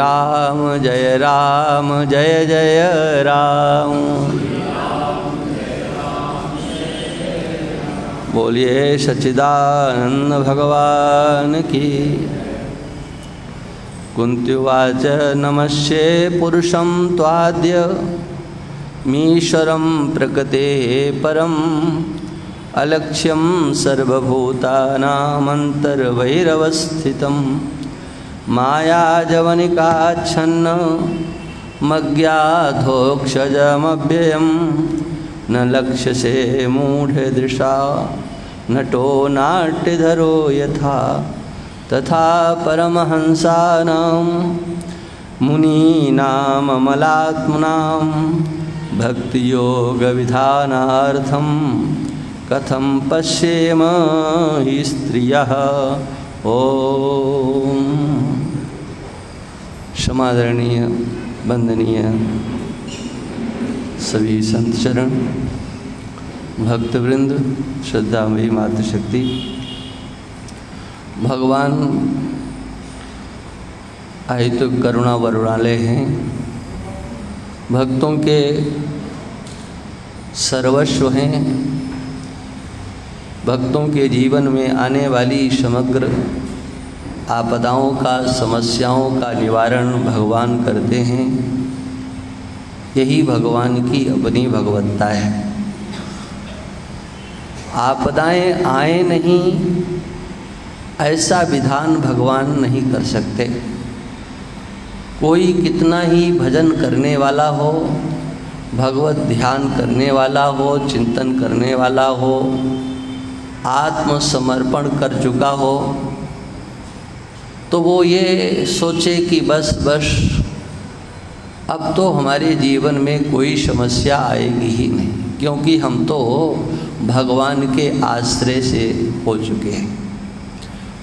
राम जय जय राम। बोलिए सच्चिदानंद भगवान की। कुंत्युवाच नमस्ये पुरुषं त्वाद्य मीश्वरं प्रकृते परम अलक्ष्यं सर्वभूतानामन्तर्वैरवस्थितं मायाजवनिकाच्छन्न मज्ञाधोक्षजमव्ययं न लक्ष्यसे मूढदृशा नटो नाट्यधरो यथा तथा परमहंसानां मुनीनाममलात्मनां भक्तियोगविधानार्थं कथं पश्येम हि स्त्रियः। ओम। समादरणीय वंदनीय सभी संत चरण, भक्तवृंद, श्रद्धामयी मातृशक्ति, भगवान अहेतुक करुणा वरुणालय हैं। भक्तों के सर्वस्व हैं। भक्तों के जीवन में आने वाली समग्र आपदाओं का, समस्याओं का निवारण भगवान करते हैं। यही भगवान की अपनी भगवत्ता है। आपदाएं आए नहीं ऐसा विधान भगवान नहीं कर सकते। कोई कितना ही भजन करने वाला हो, भगवत ध्यान करने वाला हो, चिंतन करने वाला हो, आत्मसमर्पण कर चुका हो, तो वो ये सोचे कि बस अब तो हमारे जीवन में कोई समस्या आएगी ही नहीं, क्योंकि हम तो भगवान के आश्रय से हो चुके हैं।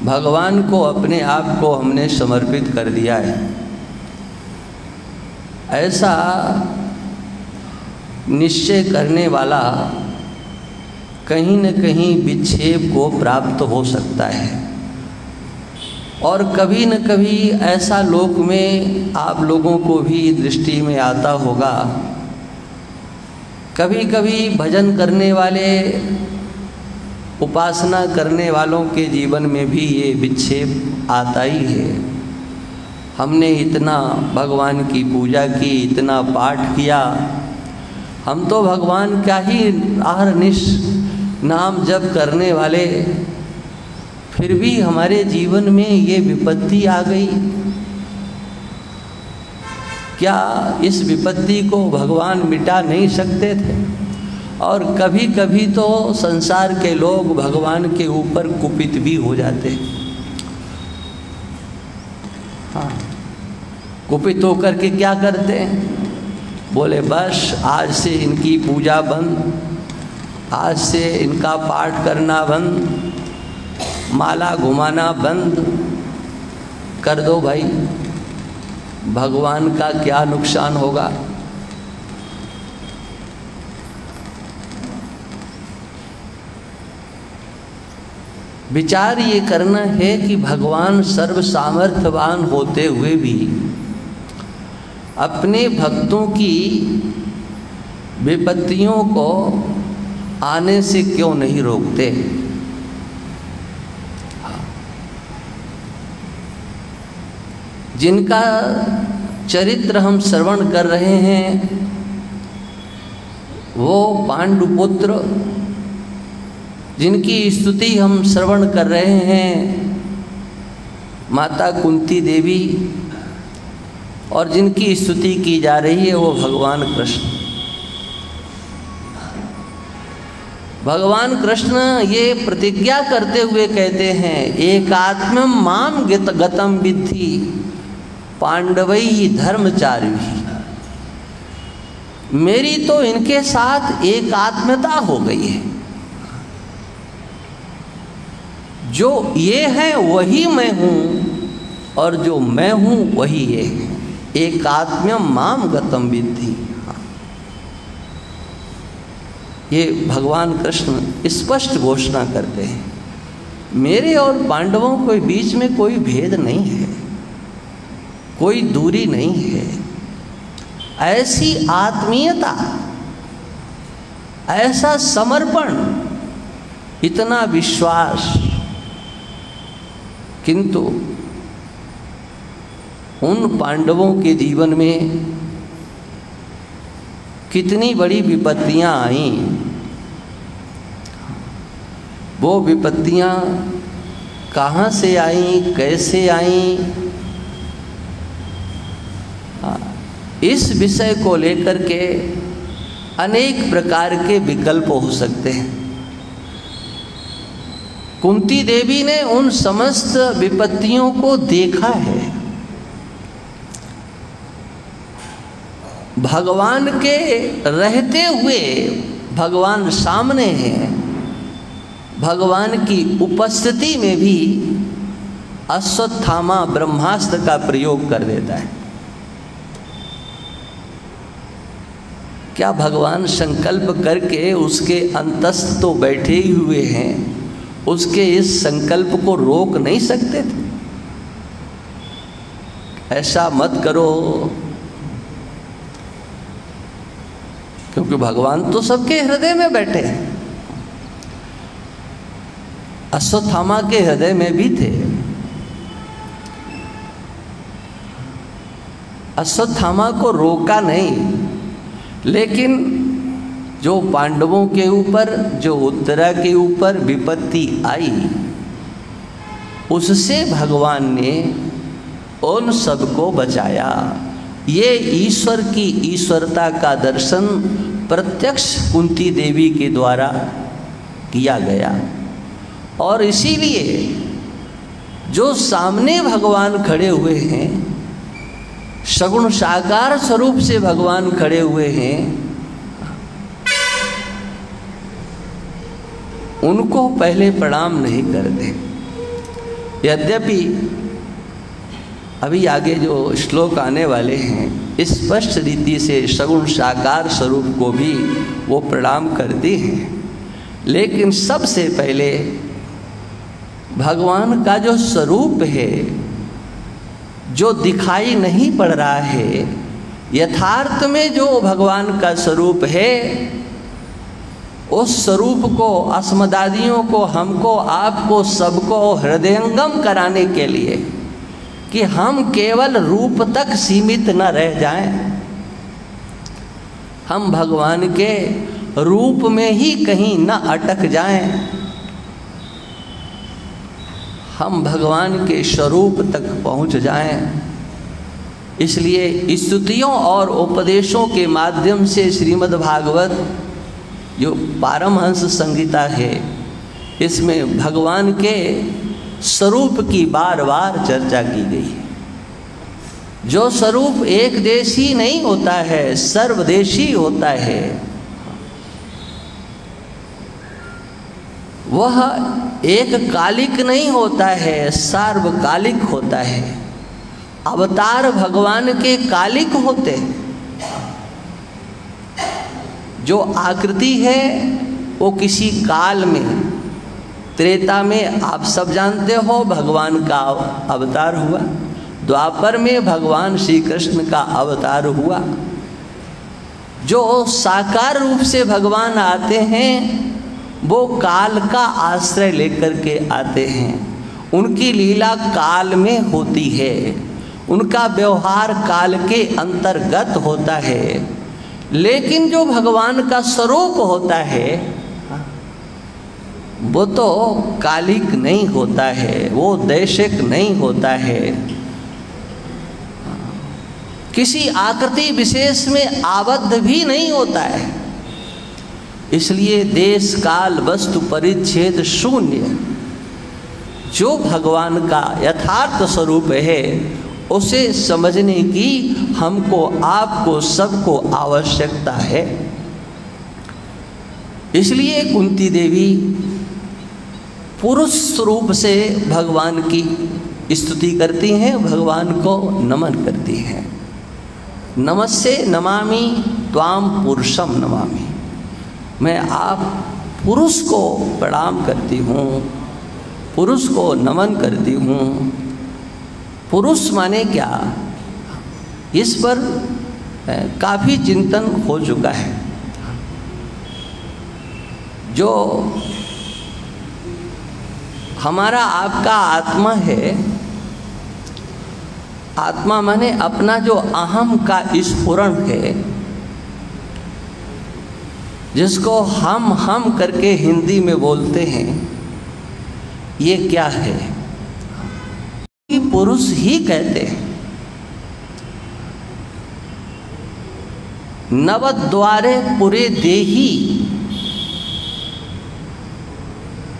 भगवान को अपने आप को हमने समर्पित कर दिया है। ऐसा निश्चय करने वाला कहीं न कहीं विक्षेप को प्राप्त हो सकता है, और कभी न कभी ऐसा लोक में आप लोगों को भी दृष्टि में आता होगा। कभी कभी भजन करने वाले, उपासना करने वालों के जीवन में भी ये विक्षेप आता ही है। हमने इतना भगवान की पूजा की, इतना पाठ किया, हम तो भगवान का ही अहरनिश नाम जप करने वाले, फिर भी हमारे जीवन में ये विपत्ति आ गई। क्या इस विपत्ति को भगवान मिटा नहीं सकते थे? और कभी कभी तो संसार के लोग भगवान के ऊपर कुपित भी हो जाते। हाँ, कुपित होकर के क्या करते हैं? बोले बस आज से इनकी पूजा बंद, आज से इनका पाठ करना बंद, माला घुमाना बंद कर दो भाई, भगवान का क्या नुकसान होगा। विचार ये करना है कि भगवान सर्व सामर्थ्यवान होते हुए भी अपने भक्तों की विपत्तियों को आने से क्यों नहीं रोकते। जिनका चरित्र हम श्रवण कर रहे हैं वो पांडुपुत्र, जिनकी स्तुति हम श्रवण कर रहे हैं माता कुंती देवी, और जिनकी स्तुति की जा रही है वो भगवान कृष्ण। भगवान कृष्ण ये प्रतिज्ञा करते हुए कहते हैं, एकात्मं माम गतम विद्धि पांडवैः धर्मचारिभिः। मेरी तो इनके साथ एकात्मता हो गई है। जो ये हैं वही मैं हूँ, और जो मैं हूँ वही ये है। एकात्म्यम माम गतम विद्धि। ये भगवान कृष्ण स्पष्ट घोषणा करते हैं, मेरे और पांडवों के बीच में कोई भेद नहीं है, कोई दूरी नहीं है। ऐसी आत्मीयता, ऐसा समर्पण, इतना विश्वास, किंतु उन पांडवों के जीवन में कितनी बड़ी विपत्तियां आईं। वो विपत्तियां कहाँ से आईं, कैसे आईं, इस विषय को लेकर के अनेक प्रकार के विकल्प हो सकते हैं। कुंती देवी ने उन समस्त विपत्तियों को देखा है। भगवान के रहते हुए भगवान सामने हैं, भगवान की उपस्थिति में भी अश्वत्थामा ब्रह्मास्त्र का प्रयोग कर देता है। क्या भगवान संकल्प करके उसके अंतस्थ तो बैठे ही हुए हैं, उसके इस संकल्प को रोक नहीं सकते थे? ऐसा मत करो, क्योंकि भगवान तो सबके हृदय में बैठे हैं। अश्वत्थामा के हृदय में भी थे। अश्वत्थामा को रोका नहीं, लेकिन जो पांडवों के ऊपर, जो उत्तरा के ऊपर विपत्ति आई, उससे भगवान ने उन सबको बचाया। ये ईश्वर की ईश्वरता का दर्शन प्रत्यक्ष कुंती देवी के द्वारा किया गया। और इसीलिए जो सामने भगवान खड़े हुए हैं, सगुण साकार स्वरूप से भगवान खड़े हुए हैं, उनको पहले प्रणाम नहीं करते। यद्यपि अभी आगे जो श्लोक आने वाले हैं, स्पष्ट रीति से सगुण साकार स्वरूप को भी वो प्रणाम करते हैं, लेकिन सबसे पहले भगवान का जो स्वरूप है, जो दिखाई नहीं पड़ रहा है, यथार्थ में जो भगवान का स्वरूप है, उस स्वरूप को अस्मदादियों को, हमको, आपको, सबको हृदयंगम कराने के लिए कि हम केवल रूप तक सीमित न रह जाएं, हम भगवान के रूप में ही कहीं न अटक जाएं, हम भगवान के स्वरूप तक पहुंच जाएं। इसलिए स्तुतियों और उपदेशों के माध्यम से श्रीमद् भागवत जो पारमहंस संहिता है, इसमें भगवान के स्वरूप की बार बार चर्चा की गई है। जो स्वरूप एक देशी नहीं होता है, सर्वदेशी होता है। वह एक कालिक नहीं होता है, सार्वकालिक होता है। अवतार भगवान के कालिक होते हैं। जो आकृति है वो किसी काल में, त्रेता में आप सब जानते हो भगवान का अवतार हुआ, द्वापर में भगवान श्री कृष्ण का अवतार हुआ। जो साकार रूप से भगवान आते हैं वो काल का आश्रय लेकर के आते हैं। उनकी लीला काल में होती है, उनका व्यवहार काल के अंतर्गत होता है। लेकिन जो भगवान का स्वरूप होता है वो तो कालिक नहीं होता है, वो देशिक नहीं होता है, किसी आकृति विशेष में आबद्ध भी नहीं होता है। इसलिए देश काल वस्तु परिच्छेद शून्य जो भगवान का यथार्थ स्वरूप है, उसे समझने की हमको, आपको, सबको आवश्यकता है। इसलिए कुंती देवी पुरुष स्वरूप से भगवान की स्तुति करती हैं, भगवान को नमन करती हैं। नमस्ते नमामि त्वाम पुरुषम नमामि, मैं आप पुरुष को प्रणाम करती हूँ, पुरुष को नमन करती हूँ। पुरुष माने क्या? इस पर काफ़ी चिंतन हो चुका है। जो हमारा आपका आत्मा है, आत्मा माने अपना जो अहम का स्फुरण है, जिसको हम करके हिंदी में बोलते हैं, ये क्या है? कि पुरुष ही कहते हैं। नवद्वारे पुरे देही,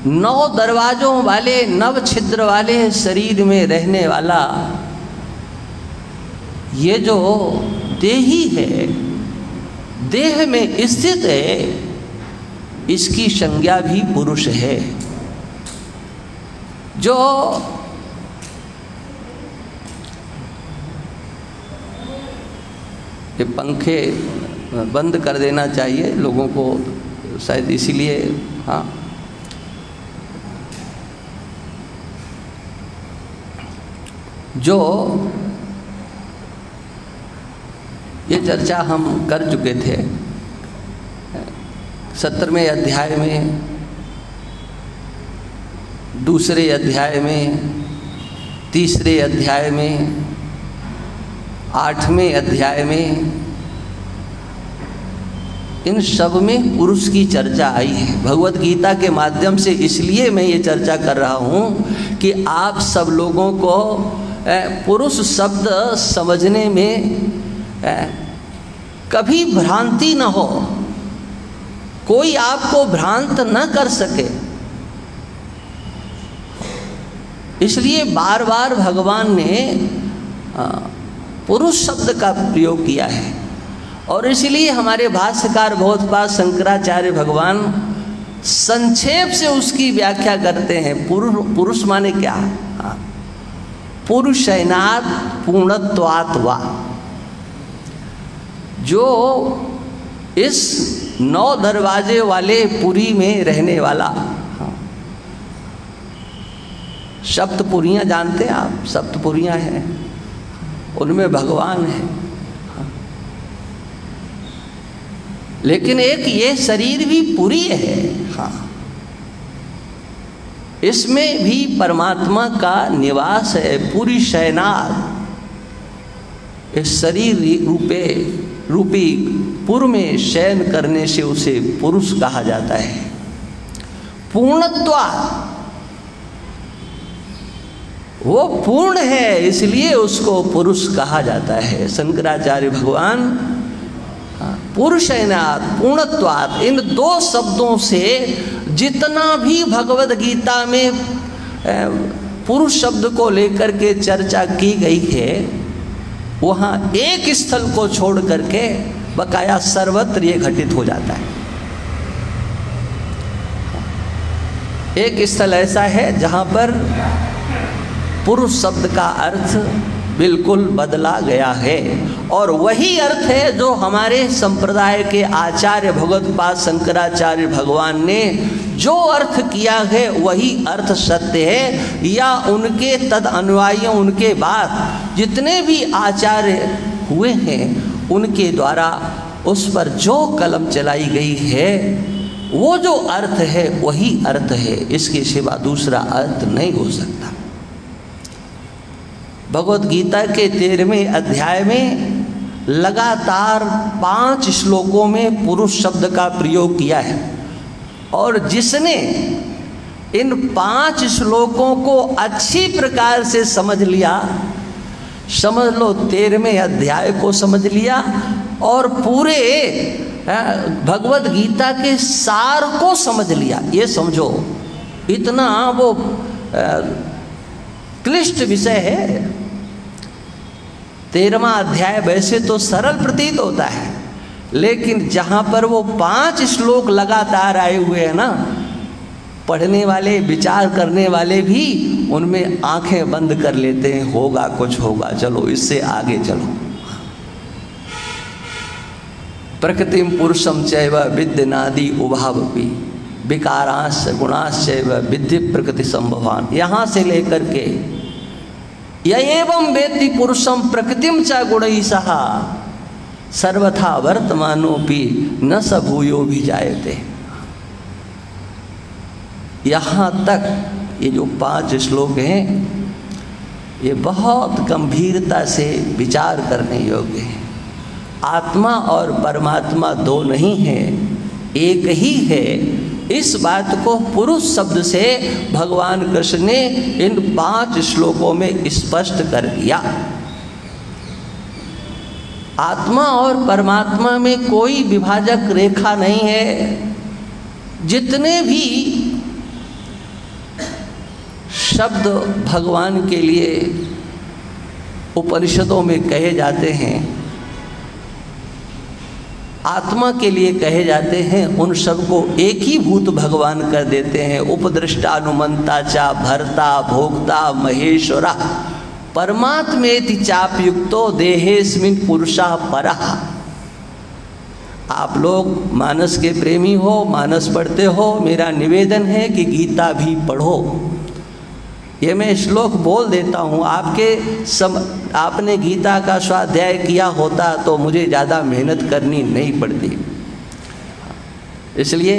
9 दरवाजों वाले, 9 छिद्र वाले शरीर में रहने वाला ये जो देही है, देह में स्थित है, इसकी संज्ञा भी पुरुष है। जो ये पंखे बंद कर देना चाहिए लोगों को, शायद इसीलिए। हाँ, जो ये चर्चा हम कर चुके थे 17वें अध्याय में, 2 अध्याय में, 3 अध्याय में, 8वें अध्याय में। इन सब में पुरुष की चर्चा आई है भगवत गीता के माध्यम से। इसलिए मैं ये चर्चा कर रहा हूँ कि आप सब लोगों को पुरुष शब्द समझने में कभी भ्रांति न हो, कोई आपको भ्रांत न कर सके। इसलिए बार बार भगवान ने पुरुष शब्द का प्रयोग किया है। और इसलिए हमारे भाष्यकार भगवत्पाद शंकराचार्य भगवान संक्षेप से उसकी व्याख्या करते हैं। पुरुष माने क्या? पुरुषैनात् पूर्णत्वात् वा, जो इस 9 दरवाजे वाले पुरी में रहने वाला। सप्तपुरियाँ जानते हैं आप? सप्तपुरियाँ हैं, उनमें भगवान है। लेकिन एक ये शरीर भी पुरी है। हाँ, इसमें भी परमात्मा का निवास है। पुरी शयनाथ, इस शरीर रूपी पुर में शयन करने से उसे पुरुष कहा जाता है। पूर्णत्वा, वो पूर्ण है, इसलिए उसको पुरुष कहा जाता है। शंकराचार्य भगवान पुरुषैनात् पूर्णत्वात्, इन 2 शब्दों से जितना भी भगवद गीता में पुरुष शब्द को लेकर के चर्चा की गई है, वहाँ एक स्थल को छोड़ करके बकाया सर्वत्र ये घटित हो जाता है। एक स्थल ऐसा है जहाँ पर पुरुष शब्द का अर्थ बिल्कुल बदला गया है, और वही अर्थ है जो हमारे संप्रदाय के आचार्य भगवत्पाद शंकराचार्य भगवान ने जो अर्थ किया है वही अर्थ सत्य है। या उनके तद अनुयायियों, उनके बाद जितने भी आचार्य हुए हैं, उनके द्वारा उस पर जो कलम चलाई गई है, वो जो अर्थ है वही अर्थ है, इसके सिवा दूसरा अर्थ नहीं हो सकता। भगवत गीता के 13वें अध्याय में लगातार 5 श्लोकों में पुरुष शब्द का प्रयोग किया है। और जिसने इन 5 श्लोकों को अच्छी प्रकार से समझ लिया, समझ लो 13वें अध्याय को समझ लिया, और पूरे भगवत गीता के सार को समझ लिया। ये समझो, इतना वो क्लिष्ट विषय है। 13वां अध्याय वैसे तो सरल प्रतीत होता है, लेकिन जहाँ पर वो 5 श्लोक लगातार आए हुए हैं ना, पढ़ने वाले, विचार करने वाले भी उनमें आंखें बंद कर लेते हैं, होगा कुछ होगा, चलो इससे आगे चलो। प्रकृतिम पुरुषम चैव विद्यनादि उभावपि विकारांश गुणाश्चैव विद्धि प्रकृति संभवान। यहाँ से लेकर के य एवं वेत्ति पुरुषम प्रकृतिम च गुणैः सह सर्वथा वर्तमानोपि न स भूयो भी जायते। यहाँ तक ये जो 5 श्लोक हैं ये बहुत गंभीरता से विचार करने योग्य है। आत्मा और परमात्मा दो नहीं है, एक ही है। इस बात को पुरुष शब्द से भगवान कृष्ण ने इन 5 श्लोकों में स्पष्ट कर दिया। आत्मा और परमात्मा में कोई विभाजक रेखा नहीं है। जितने भी शब्द भगवान के लिए उपनिषदों में कहे जाते हैं, आत्मा के लिए कहे जाते हैं, उन सबको एक ही भूत भगवान कर देते हैं। उपदृष्टानुमंता चा भर्ता भोक्ता महेश्वरा परमात्मेति चापयुक्तो देहेस्मिन् पुरुषः परः। आप लोग मानस के प्रेमी हो, मानस पढ़ते हो, मेरा निवेदन है कि गीता भी पढ़ो। ये मैं श्लोक बोल देता हूँ, आपने गीता का स्वाध्याय किया होता तो मुझे ज़्यादा मेहनत करनी नहीं पड़ती। इसलिए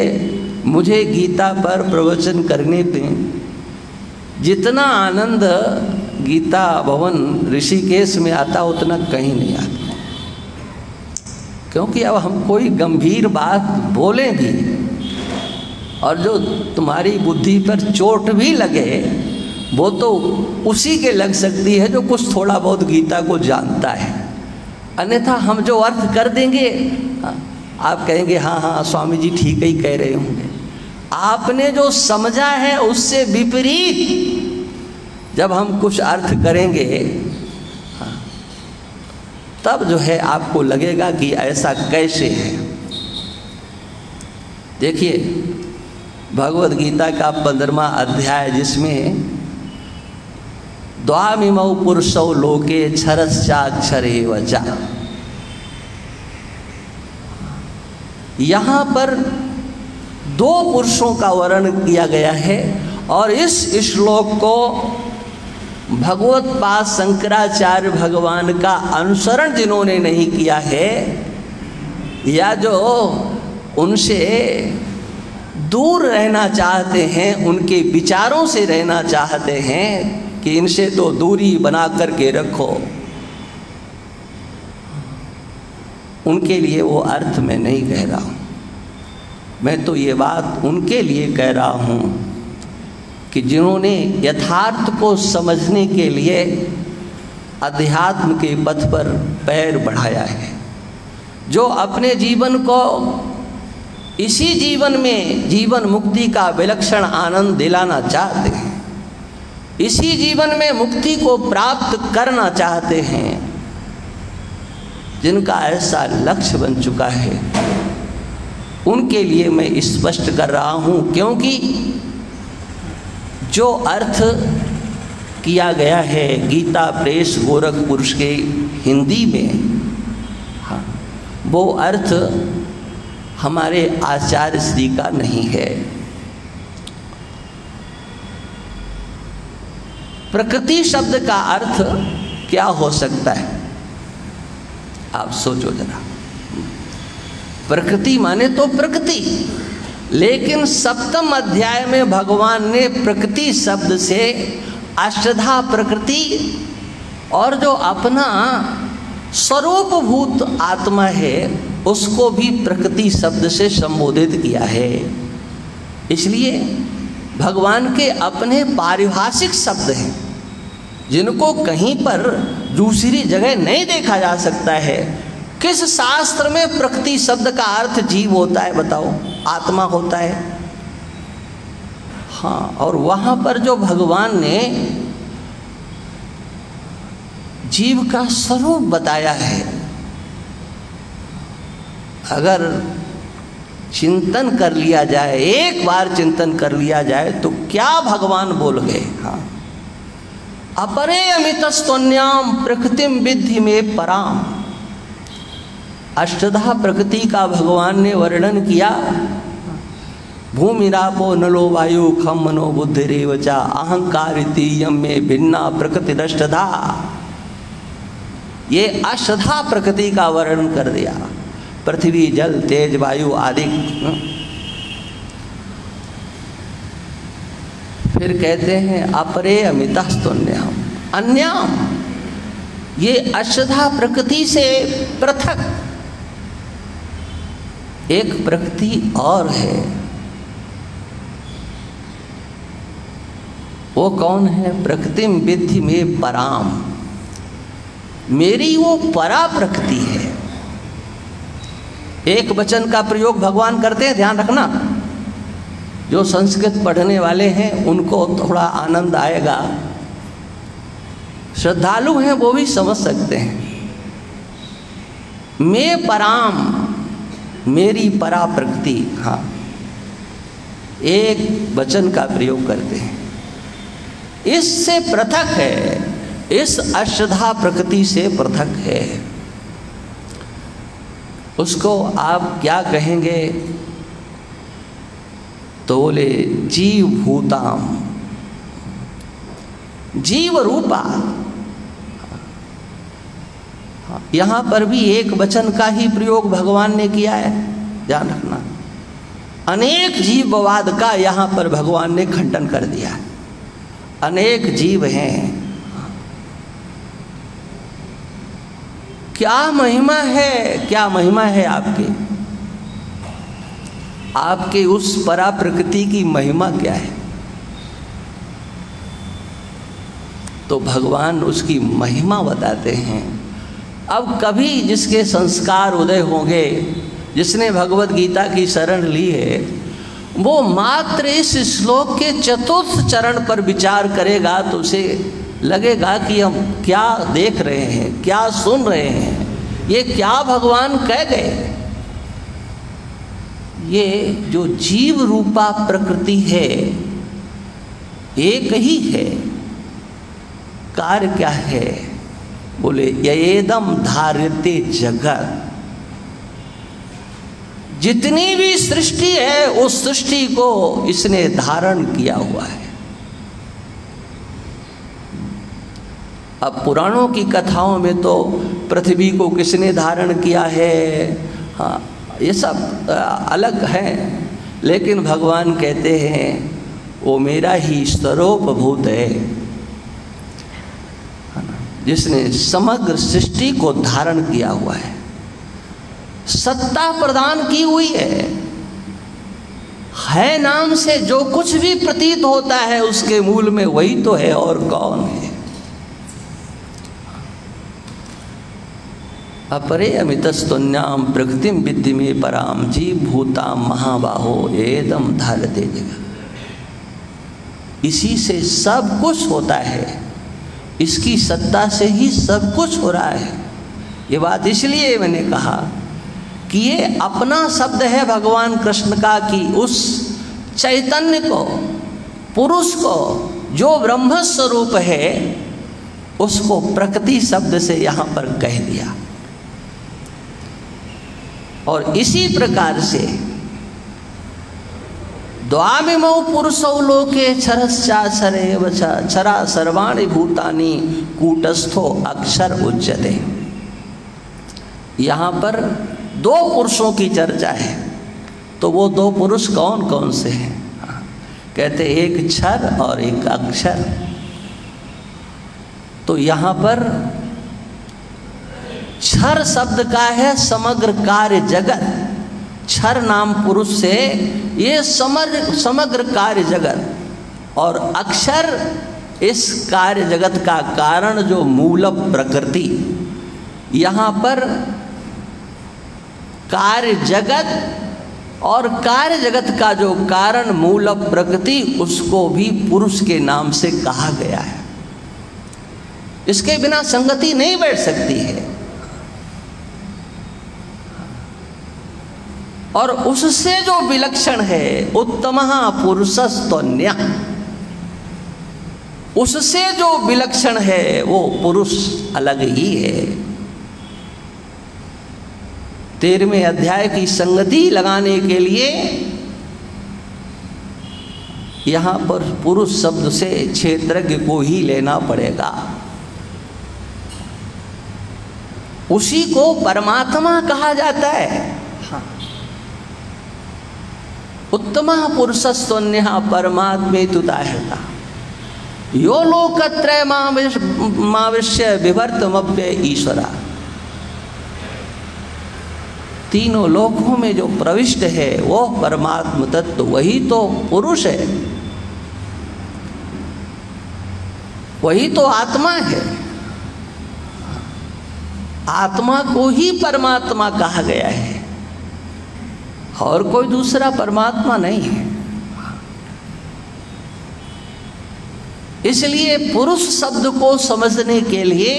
मुझे गीता पर प्रवचन करने पे जितना आनंद गीता भवन ऋषिकेश में आता उतना कहीं नहीं आता। क्योंकि अब हम कोई गंभीर बात बोलें भी और जो तुम्हारी बुद्धि पर चोट भी लगे वो तो उसी के लग सकती है जो कुछ थोड़ा बहुत गीता को जानता है। अन्यथा हम जो अर्थ कर देंगे आप कहेंगे हाँ हाँ स्वामी जी ठीक ही कह रहे होंगे। आपने जो समझा है उससे विपरीत जब हम कुछ अर्थ करेंगे तब जो है आपको लगेगा कि ऐसा कैसे है। देखिए भगवद गीता का 15वां अध्याय जिसमें द्वामिमौ पुरुषौ लोके क्षरश्चाक्षरेव च, यहाँ पर 2 पुरुषों का वर्णन किया गया है। और इस श्लोक को भगवत्पाद शंकराचार्य भगवान का अनुसरण जिन्होंने नहीं किया है या जो उनसे दूर रहना चाहते हैं, उनके विचारों से रहना चाहते हैं कि इनसे तो दूरी बना करके रखो, उनके लिए वो अर्थ मैं नहीं कह रहा हूँ। मैं तो ये बात उनके लिए कह रहा हूँ कि जिन्होंने यथार्थ को समझने के लिए अध्यात्म के पथ पर पैर बढ़ाया है, जो अपने जीवन को इसी जीवन में जीवन मुक्ति का विलक्षण आनंद दिलाना चाहते हैं, इसी जीवन में मुक्ति को प्राप्त करना चाहते हैं, जिनका ऐसा लक्ष्य बन चुका है, उनके लिए मैं स्पष्ट कर रहा हूँ। क्योंकि जो अर्थ किया गया है गीता प्रेस गोरखपुर के हिंदी में, हाँ, वो अर्थ हमारे आचार्य श्री का नहीं है। प्रकृति शब्द का अर्थ क्या हो सकता है, आप सोचो जरा। प्रकृति माने तो प्रकृति, लेकिन 7वें अध्याय में भगवान ने प्रकृति शब्द से अष्टधा प्रकृति और जो अपना स्वरूपभूत आत्मा है उसको भी प्रकृति शब्द से संबोधित किया है। इसलिए भगवान के अपने पारिभाषिक शब्द हैं जिनको कहीं पर दूसरी जगह नहीं देखा जा सकता है। किस शास्त्र में प्रकृति शब्द का अर्थ जीव होता है बताओ, आत्मा होता है? हाँ, और वहाँ पर जो भगवान ने जीव का स्वरूप बताया है, अगर चिंतन कर लिया जाए, एक बार चिंतन कर लिया जाए तो क्या भगवान बोल गए। हाँ, अपरे अमितस्तोन्याम प्रकृतिम विद्धि में पराम। अष्टधा प्रकृति का भगवान ने वर्णन किया भूमिरापो नलो वायु खम मनो बुद्धिरेव च अहंकारिति यम्मे भिन्ना प्रकृति अष्टधा। ये अष्टधा प्रकृति का वर्णन कर दिया, पृथ्वी जल तेज वायु आदि। फिर कहते हैं अपरे अमितः स्तुन्यम अन्याम, ये अष्टधा प्रकृति से पृथक एक प्रकृति और है। वो कौन है? प्रकृतिम विद्धि में पराम, मेरी वो परा प्रकृति है। एक वचन का प्रयोग भगवान करते हैं, ध्यान रखना। जो संस्कृत पढ़ने वाले हैं उनको थोड़ा आनंद आएगा, श्रद्धालु हैं वो भी समझ सकते हैं। मैं पराम, मेरी परा प्रकृति, हाँ, एक वचन का प्रयोग करते हैं। इससे पृथक है, इस अष्टधा प्रकृति से पृथक है। उसको आप क्या कहेंगे? तो बोले जीव भूताम, जीव रूपा। यहां पर भी एक वचन का ही प्रयोग भगवान ने किया है, ध्यान रखना। अनेक जीववाद का यहां पर भगवान ने खंडन कर दिया। अनेक जीव हैं, क्या महिमा है, क्या महिमा है आपकी, आपके उस परा प्रकृति की महिमा क्या है? तो भगवान उसकी महिमा बताते हैं। अब कभी जिसके संस्कार उदय होंगे, जिसने भगवत गीता की शरण ली है, वो मात्र इस श्लोक के चतुर्थ चरण पर विचार करेगा तो उसे लगेगा कि हम क्या देख रहे हैं, क्या सुन रहे हैं, ये क्या भगवान कह गए। ये जो जीव रूपा प्रकृति है एक ही है, कार्य क्या है? बोले ययेदम धार्यते जगत, जितनी भी सृष्टि है उस सृष्टि को इसने धारण किया हुआ है। अब पुराणों की कथाओं में तो पृथ्वी को किसने धारण किया है, हाँ, ये सब अलग है, लेकिन भगवान कहते हैं वो मेरा ही स्वरूपभूत है, जिसने समग्र सृष्टि को धारण किया हुआ है, सत्ता प्रदान की हुई है नाम से जो कुछ भी प्रतीत होता है उसके मूल में वही तो है, और कौन है? अपरे अमितस्तुन्याम प्रकृतिम विद्धि में पराम जीव भूताम महाबाहो एदम धारते जगत। इसी से सब कुछ होता है, इसकी सत्ता से ही सब कुछ हो रहा है। ये बात इसलिए मैंने कहा कि ये अपना शब्द है भगवान कृष्ण का, कि उस चैतन्य को, पुरुष को, जो ब्रह्म स्वरूप है, उसको प्रकृति शब्द से यहाँ पर कह दिया। और इसी प्रकार से द्वामिमौ पुरुषौ लोके क्षरश्चाक्षरेव क्षरा सर्वाणि भूतानि कूटस्थो अक्षर उच्यते। यहाँ पर दो पुरुषों की चर्चा है, तो वो दो पुरुष कौन कौन से हैं? कहते एक क्षर और एक अक्षर। तो यहाँ पर क्षर शब्द का है समग्र कार्य जगत, क्षर नाम पुरुष से ये समग्र कार्य जगत, और अक्षर इस कार्य जगत का कारण जो मूल प्रकृति। यहाँ पर कार्य जगत और कार्य जगत का जो कारण मूल प्रकृति, उसको भी पुरुष के नाम से कहा गया है। इसके बिना संगति नहीं बैठ सकती है। और उससे जो विलक्षण है उत्तमः पुरुषस्तोन्य, उससे जो विलक्षण है वो पुरुष अलग ही है। 13वें अध्याय की संगति लगाने के लिए यहाँ पर पुरुष शब्द से क्षेत्रज्ञ को ही लेना पड़ेगा। उसी को परमात्मा कहा जाता है। हाँ। उत्तम पुरुषस्त्वन्यः परमात्मेतुदाहृता यो लोकत्रय माविश्य विभर्तमव्य ईश्वरा। तीनों लोकों में जो प्रविष्ट है वो परमात्म तत्व, वही तो पुरुष है, वही तो आत्मा है। आत्मा को ही परमात्मा कहा गया है और कोई दूसरा परमात्मा नहीं है। इसलिए पुरुष शब्द को समझने के लिए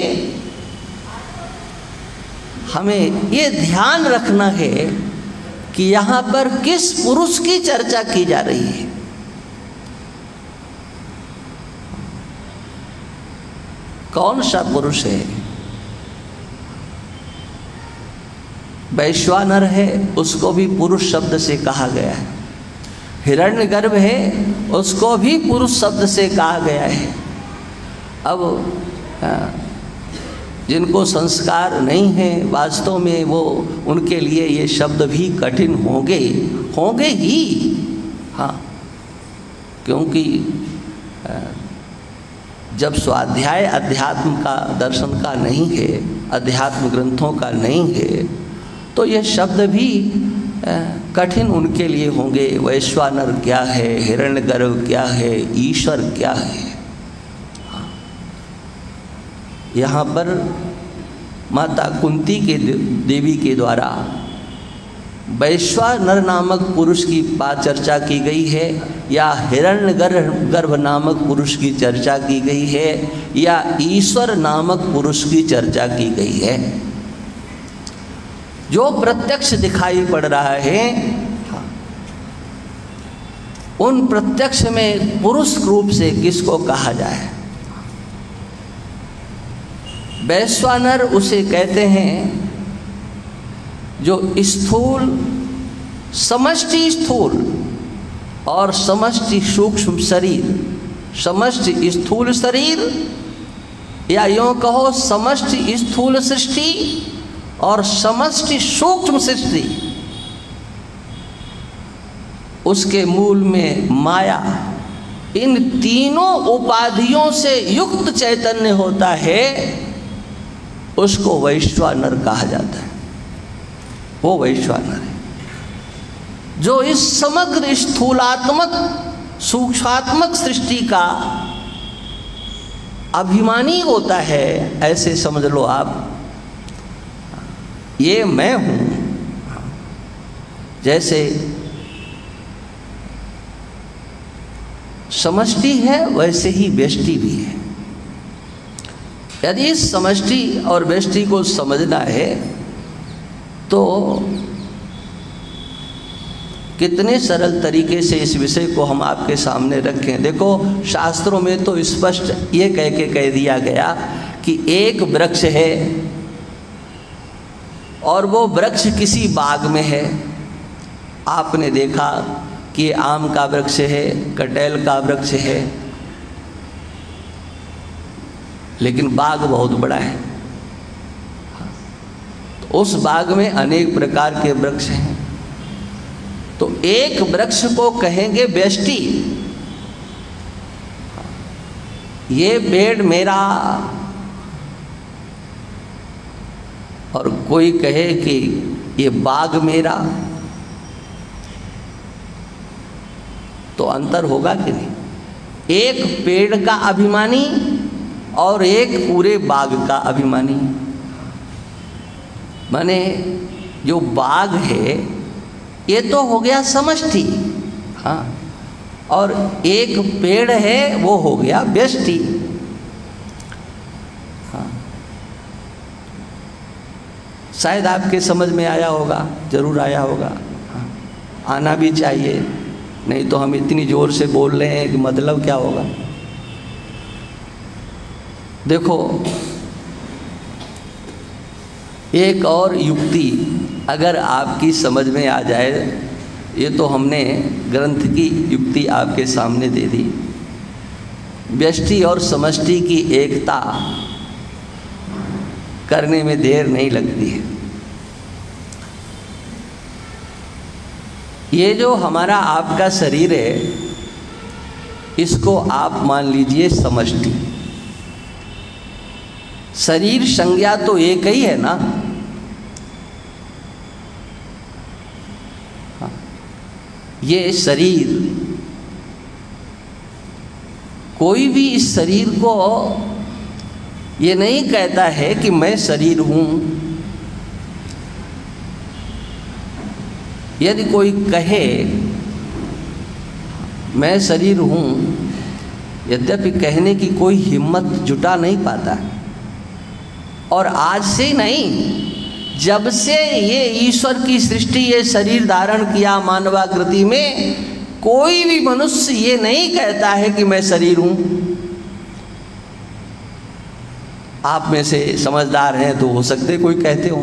हमें ये ध्यान रखना है कि यहाँ पर किस पुरुष की चर्चा की जा रही है। कौन सा पुरुष है? वैश्वानर है, उसको भी पुरुष शब्द से कहा गया है। हिरण्यगर्भ है, उसको भी पुरुष शब्द से कहा गया है। अब जिनको संस्कार नहीं है वास्तव में, वो उनके लिए ये शब्द भी कठिन होंगे ही। हाँ, क्योंकि जब स्वाध्याय अध्यात्म का, दर्शन का नहीं है, अध्यात्म ग्रंथों का नहीं है, तो ये शब्द भी कठिन उनके लिए होंगे। वैश्वानर क्या है, हिरण्यगर्भ क्या है, ईश्वर क्या है। यहाँ पर माता कुंती के देवी के द्वारा वैश्वानर नामक पुरुष की चर्चा की गई है, या हिरण्यगर्भ नामक पुरुष की चर्चा की गई है, या ईश्वर नामक पुरुष की चर्चा की गई है। जो प्रत्यक्ष दिखाई पड़ रहा है, उन प्रत्यक्ष में पुरुष रूप से किसको कहा जाए? वैश्वानर उसे कहते हैं जो स्थूल, समष्टि स्थूल और समष्टि सूक्ष्म शरीर, समष्टि स्थूल शरीर, या यूँ कहो समष्टि स्थूल सृष्टि और समष्टि सूक्ष्म सृष्टि, उसके मूल में माया, इन तीनों उपाधियों से युक्त चैतन्य होता है, उसको वैश्वानर कहा जाता है। वो वैश्वानर है जो इस समग्र स्थूलात्मक सूक्ष्मात्मक सृष्टि का अभिमानी होता है। ऐसे समझ लो आप, ये मैं हूँ। जैसे समष्टि है वैसे ही व्यष्टि भी है। यदि इस समष्टि और व्यष्टि को समझना है तो कितने सरल तरीके से इस विषय को हम आपके सामने रखें। देखो, शास्त्रों में तो स्पष्ट ये कह दिया गया कि एक वृक्ष है और वो वृक्ष किसी बाग में है। आपने देखा कि आम का वृक्ष है, कटहल का वृक्ष है, लेकिन बाग बहुत बड़ा है। तो उस बाग में अनेक प्रकार के वृक्ष हैं। तो एक वृक्ष को कहेंगे व्यष्टि। ये पेड़ मेरा, और कोई कहे कि ये बाग मेरा, तो अंतर होगा कि नहीं? एक पेड़ का अभिमानी और एक पूरे बाग का अभिमानी। माने जो बाग है ये तो हो गया समष्टि, हाँ, और एक पेड़ है वो हो गया व्यष्टि। हाँ, शायद आपके समझ में आया होगा, जरूर आया होगा। हाँ, आना भी चाहिए, नहीं तो हम इतनी जोर से बोल रहे हैं कि मतलब क्या होगा। देखो, एक और युक्ति अगर आपकी समझ में आ जाए ये तो हमने ग्रंथ की युक्ति आपके सामने दे दी। व्यष्टि और समष्टि की एकता करने में देर नहीं लगती है। ये जो हमारा आपका शरीर है, इसको आप मान लीजिए समष्टि। शरीर संज्ञा तो एक ही है ना। ये शरीर, कोई भी इस शरीर को ये नहीं कहता है कि मैं शरीर हूँ। यदि कोई कहे मैं शरीर हूँ, यद्यपि कहने की कोई हिम्मत जुटा नहीं पाता। और आज से नहीं, जब से ये ईश्वर की सृष्टि, ये शरीर धारण किया मानवाकृति में, कोई भी मनुष्य ये नहीं कहता है कि मैं शरीर हूँ। आप में से समझदार हैं तो हो सकते कोई कहते हो,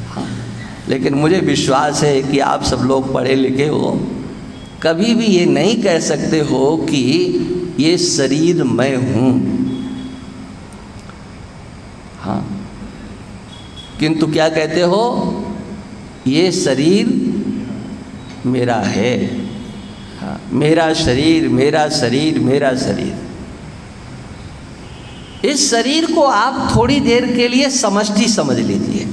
हाँ, लेकिन मुझे विश्वास है कि आप सब लोग पढ़े लिखे हो, कभी भी ये नहीं कह सकते हो कि ये शरीर मैं हूँ। हाँ, किंतु क्या कहते हो? ये शरीर मेरा है। हाँ, मेरा शरीर, मेरा शरीर, मेरा शरीर। इस शरीर को आप थोड़ी देर के लिए समष्टि समझ लीजिए।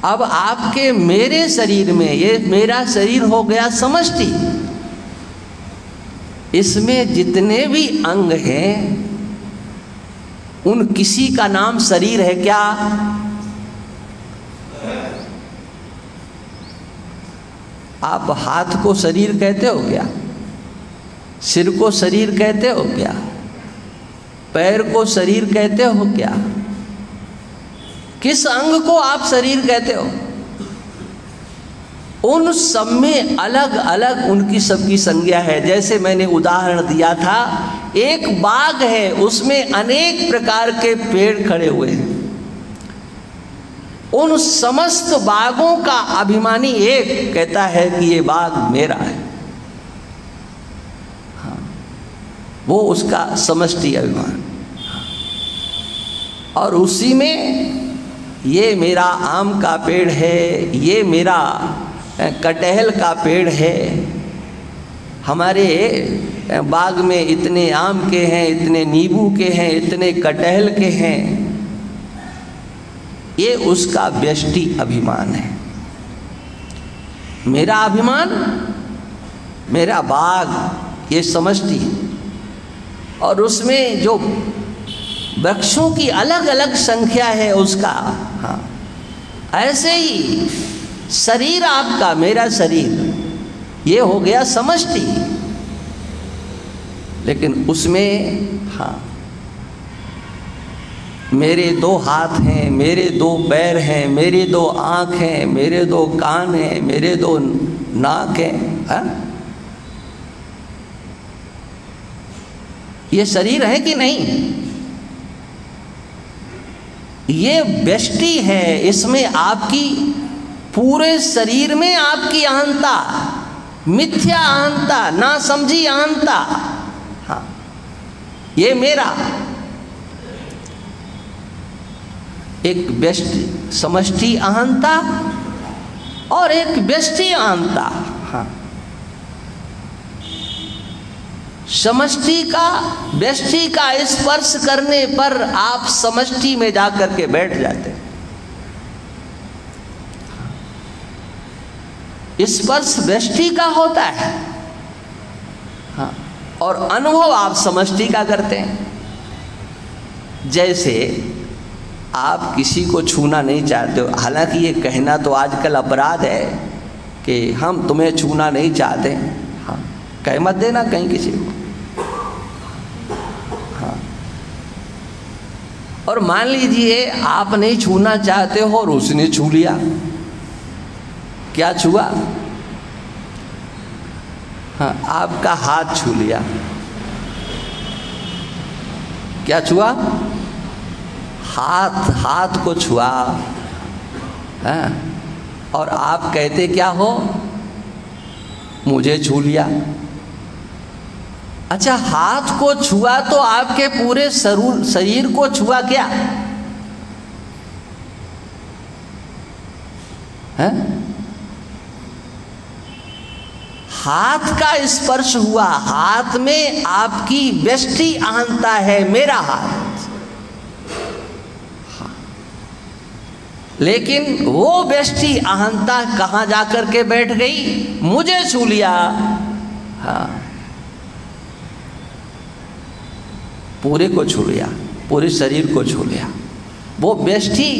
अब आपके मेरे शरीर में, ये मेरा शरीर हो गया समष्टि। इसमें जितने भी अंग हैं, उन किसी का नाम शरीर है क्या? आप हाथ को शरीर कहते हो क्या? सिर को शरीर कहते हो क्या? पैर को शरीर कहते हो क्या? किस अंग को आप शरीर कहते हो? उन सब में अलग अलग उनकी सबकी संज्ञा है। जैसे मैंने उदाहरण दिया था, एक बाग है, उसमें अनेक प्रकार के पेड़ खड़े हुए हैं। उन समस्त बागों का अभिमानी एक कहता है कि ये बाग मेरा है। हाँ, वो उसका समष्टि अभिमान। और उसी में ये मेरा आम का पेड़ है, ये मेरा कटहल का पेड़ है, हमारे बाग में इतने आम के हैं, इतने नींबू के हैं, इतने कटहल के हैं। ये उसका व्यष्टि अभिमान है। मेरा अभिमान, मेरा बाग, ये समष्टि। और उसमें जो वृक्षों की अलग अलग संख्या है उसका। हाँ, ऐसे ही शरीर आपका, मेरा शरीर, ये हो गया समष्टि। लेकिन उसमें हाँ, मेरे 2 हाथ हैं, मेरे 2 पैर हैं, मेरे 2 आँख हैं, मेरे 2 कान हैं, मेरे 2 नाक हैं। हाँ? ये शरीर है कि नहीं? ये व्यष्टि है। इसमें आपकी पूरे शरीर में आपकी अहंता, मिथ्या अहंता, ना समझी अहंता। हाँ, ये मेरा एक व्यष्टि समष्टि अहंता और एक व्यष्टि अहंता। हाँ, समष्टि का, व्यष्टि का स्पर्श करने पर आप समष्टि में जाकर के बैठ जाते हैं। स्पर्श व्यष्टि का होता है। हाँ, और अनुभव आप समष्टि का करते हैं। जैसे आप किसी को छूना नहीं चाहते हो, हालांकि ये कहना तो आजकल अपराध है कि हम तुम्हें छूना नहीं चाहते। हाँ, कह मत देना कहीं किसी को। हाँ, और मान लीजिए आप नहीं छूना चाहते हो और उसने छू लिया। क्या छुआ? हाँ, आपका हाथ छू लिया। क्या छुआ? हाथ को छुआ। हाँ, और आप कहते क्या हो? मुझे छू लिया। अच्छा, हाथ को छुआ तो आपके पूरे शरीर को छुआ क्या है? हाथ का स्पर्श हुआ, हाथ में आपकी व्यष्टि अहंता है, मेरा हाथ। लेकिन वो व्यष्टि अहंता कहाँ जाकर के बैठ गई? मुझे छू लिया। हाँ, पूरे को छू लिया, पूरे शरीर को छू लिया। वो व्यष्टि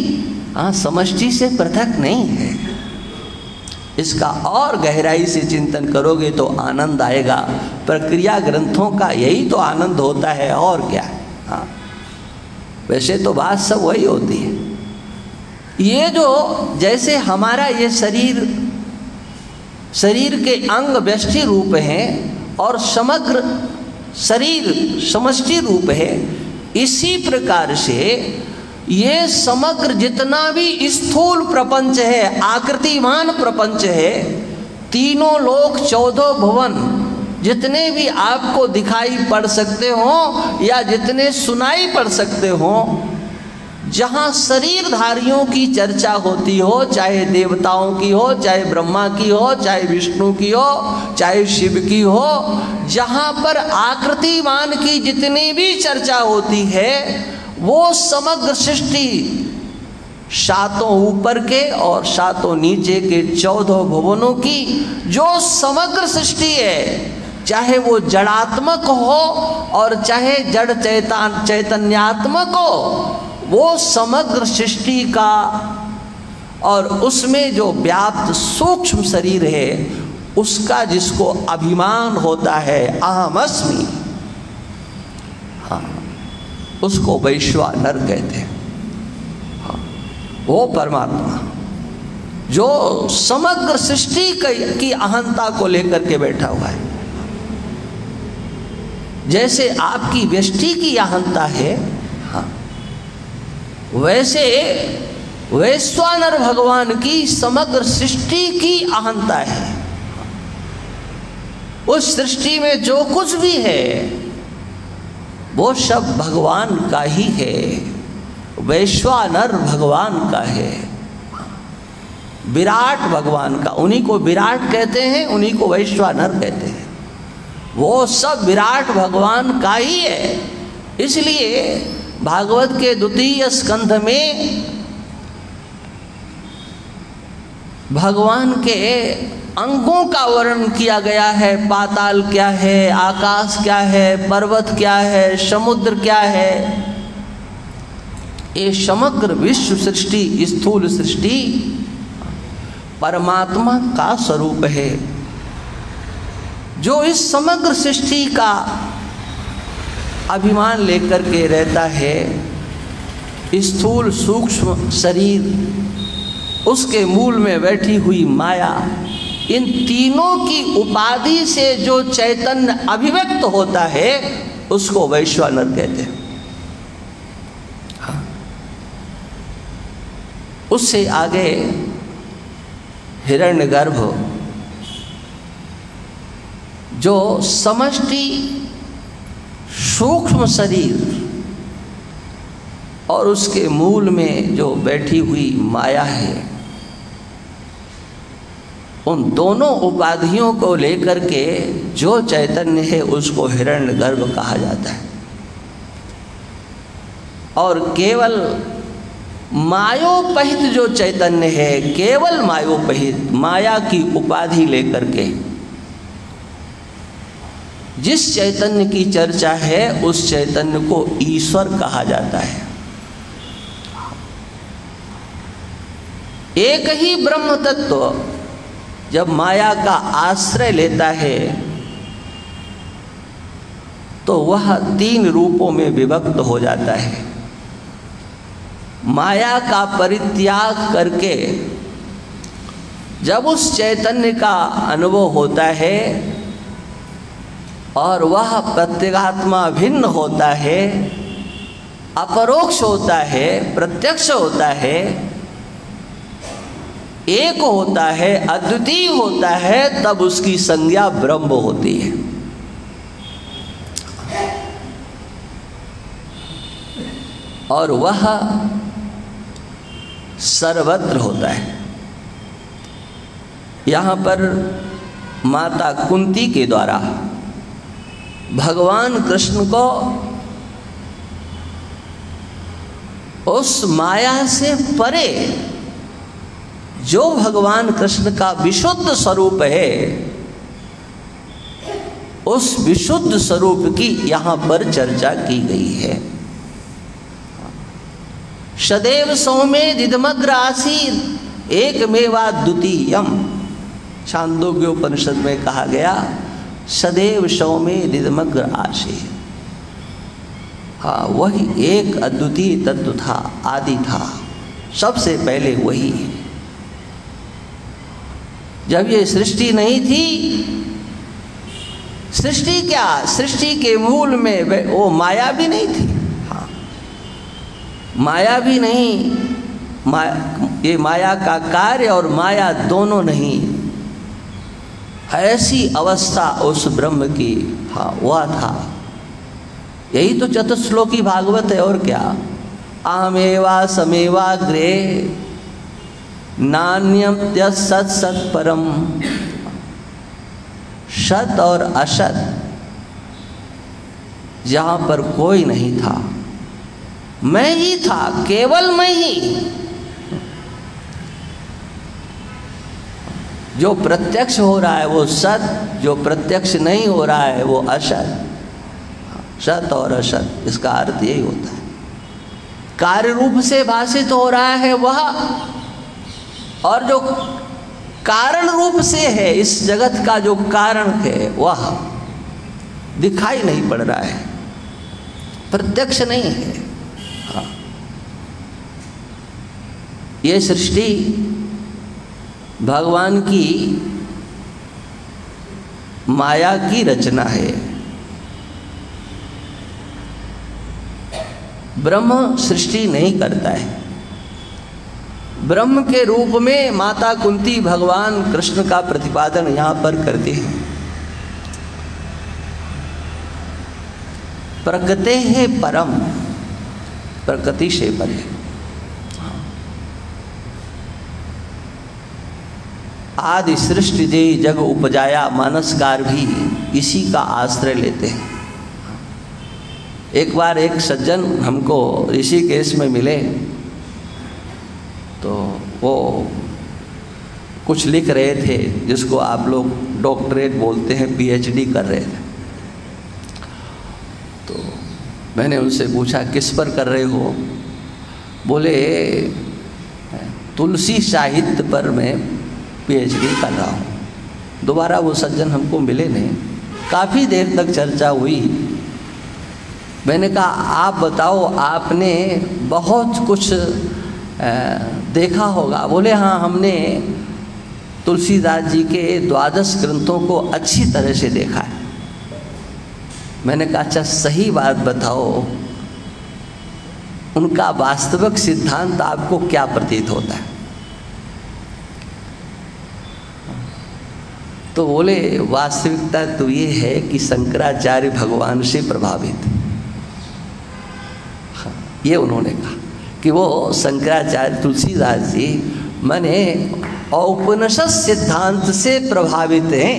समष्टि से पृथक नहीं है। इसका और गहराई से चिंतन करोगे तो आनंद आएगा। प्रक्रिया ग्रंथों का यही तो आनंद होता है, और क्या। हाँ, वैसे तो बात सब वही होती है। ये जो जैसे हमारा ये शरीर के अंग व्यष्टि रूप हैं और समग्र शरीर समष्टि रूप है, इसी प्रकार से ये समग्र जितना भी स्थूल प्रपंच है, आकृतिमान प्रपंच है, तीनों लोक 14 भुवन जितने भी आपको दिखाई पड़ सकते हो या जितने सुनाई पड़ सकते हो, जहाँ शरीरधारियों की चर्चा होती हो, चाहे देवताओं की हो, चाहे ब्रह्मा की हो, चाहे विष्णु की हो, चाहे शिव की हो, जहाँ पर आकृतिमान की जितनी भी चर्चा होती है, वो समग्र सृष्टि सातों ऊपर के और सातों नीचे के 14 भुवनों की जो समग्र सृष्टि है, चाहे वो जड़ात्मक हो और चाहे जड़ चैतन्यात्मक हो, वो समग्र सृष्टि का और उसमें जो व्याप्त सूक्ष्म शरीर है उसका जिसको अभिमान होता है, अहमस्मि, हाँ, उसको वैश्वानर कहते हैं। हाँ, वो परमात्मा जो समग्र सृष्टि की अहंता को लेकर के बैठा हुआ है। जैसे आपकी व्यष्टि की अहंता है, हाँ, वैसे वैश्वानर भगवान की समग्र सृष्टि की अहंता है। उस सृष्टि में जो कुछ भी है वो सब भगवान का ही है, वैश्वानर भगवान का है, विराट भगवान का। उन्हीं को विराट कहते हैं, उन्हीं को वैश्वानर कहते हैं। वो सब विराट भगवान का ही है। इसलिए भागवत के 2 स्कंध में भगवान के अंगों का वर्णन किया गया है। पाताल क्या है, आकाश क्या है, पर्वत क्या है, समुद्र क्या है। ये समग्र विश्व सृष्टि, स्थूल सृष्टि परमात्मा का स्वरूप है, जो इस समग्र सृष्टि का अभिमान लेकर के रहता है। स्थूल सूक्ष्म शरीर, उसके मूल में बैठी हुई माया, इन तीनों की उपाधि से जो चैतन्य अभिव्यक्त होता है उसको वैश्वानर कहते हैं। हाँ। उससे आगे हिरण्यगर्भ, जो समष्टि सूक्ष्म शरीर और उसके मूल में जो बैठी हुई माया है, उन दोनों उपाधियों को लेकर के जो चैतन्य है उसको हिरण्यगर्भ कहा जाता है। और केवल मायोपहित जो चैतन्य है, केवल मायोपहित, माया की उपाधि लेकर के जिस चैतन्य की चर्चा है उस चैतन्य को ईश्वर कहा जाता है। एक ही ब्रह्म तत्व जब माया का आश्रय लेता है तो वह 3 रूपों में विभक्त हो जाता है। माया का परित्याग करके जब उस चैतन्य का अनुभव होता है और वह प्रत्यगात्मा भिन्न होता है, अपरोक्ष होता है, प्रत्यक्ष होता है, एक होता है, अद्वितीय होता है, तब उसकी संज्ञा ब्रह्म होती है। और वह सर्वत्र होता है। यहाँ पर माता कुंती के द्वारा भगवान कृष्ण को उस माया से परे जो भगवान कृष्ण का विशुद्ध स्वरूप है, उस विशुद्ध स्वरूप की यहाँ पर चर्चा की गई है। सदैव सौम्येदिदमग्र आसीत् एकमेवाद्वितीयम्। छांदोग्योपनिषद में कहा गया सदैव सौम्येदिदमग्र आसीत्। हाँ, वही एक अद्वितीय तत्व था, आदि था, सबसे पहले वही। जब ये सृष्टि नहीं थी, सृष्टि क्या, सृष्टि के मूल में वो माया भी नहीं थी। हाँ, माया भी नहीं, ये माया का कार्य और माया दोनों नहीं, ऐसी अवस्था उस ब्रह्म की, हाँ, वह था। यही तो चतुश्लोकी भागवत है, और क्या। अहमेवा समेवाग्रे नान्यम त्यसत् सत् परम। सत और असत जहाँ पर कोई नहीं था, मैं ही था, केवल मैं ही। जो प्रत्यक्ष हो रहा है वो सत, जो प्रत्यक्ष नहीं हो रहा है वो असत। सत और असत, इसका अर्थ यही होता है। कार्य रूप से भाषित हो रहा है वह, और जो कारण रूप से है, इस जगत का जो कारण है वह दिखाई नहीं पड़ रहा है, प्रत्यक्ष नहीं है। हाँ, ये सृष्टि भगवान की माया की रचना है। ब्रह्म सृष्टि नहीं करता है। ब्रह्म के रूप में माता कुंती भगवान कृष्ण का प्रतिपादन यहाँ पर करती है। प्रकृते है परम, प्रकृति से परे। आदि सृष्टि दे जग उपजाया, मानसकार भी इसी का आश्रय लेते हैं। एक बार एक सज्जन हमको ऋषिकेश में मिले, तो वो कुछ लिख रहे थे जिसको आप लोग डॉक्टरेट बोलते हैं, पीएचडी कर रहे थे। तो मैंने उनसे पूछा किस पर कर रहे हो? बोले तुलसी साहित्य पर मैं पीएचडी कर रहा हूँ। दोबारा वो सज्जन हमको मिले नहीं, काफ़ी देर तक चर्चा हुई। मैंने कहा आप बताओ, आपने बहुत कुछ देखा होगा। बोले हाँ, हमने तुलसीदास जी के 12 ग्रंथों को अच्छी तरह से देखा है। मैंने कहा अच्छा सही बात बताओ, उनका वास्तविक सिद्धांत आपको क्या प्रतीत होता है? तो बोले वास्तविकता तो ये है कि शंकराचार्य भगवान से प्रभावित। हाँ, ये उन्होंने कहा कि वो शंकराचार्य तुलसीदास जी माने औपनिषद सिद्धांत से प्रभावित हैं।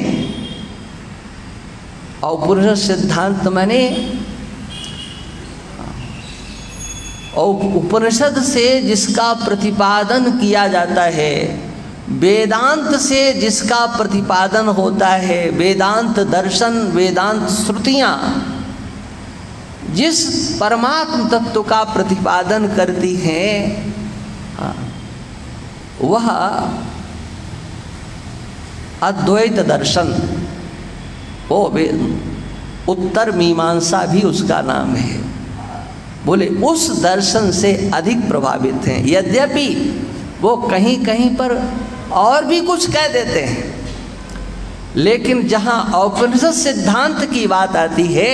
औपनिषद सिद्धांत माने उपनिषद से जिसका प्रतिपादन किया जाता है, वेदांत से जिसका प्रतिपादन होता है, वेदांत दर्शन, वेदांत श्रुतियाँ जिस परमात्म तत्व का प्रतिपादन करती हैं, वह अद्वैत दर्शन, वो उत्तर मीमांसा भी उसका नाम है। बोले उस दर्शन से अधिक प्रभावित हैं। यद्यपि वो कहीं कहीं पर और भी कुछ कह देते हैं, लेकिन जहाँ औपनिषद सिद्धांत की बात आती है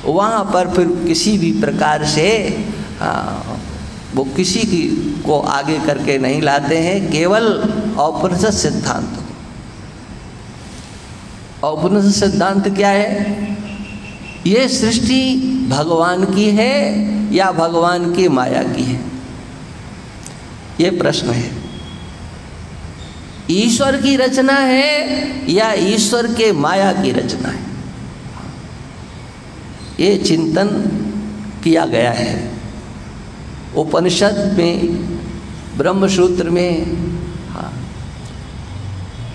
वहाँ पर फिर किसी भी प्रकार से वो किसी की को आगे करके नहीं लाते हैं, केवल औपनिषद सिद्धांत। औपनिषद सिद्धांत क्या है? ये सृष्टि भगवान की है या भगवान की माया की है, ये प्रश्न है। ईश्वर की रचना है या ईश्वर के माया की रचना है, ये चिंतन किया गया है उपनिषद में, ब्रह्मसूत्र में। हाँ,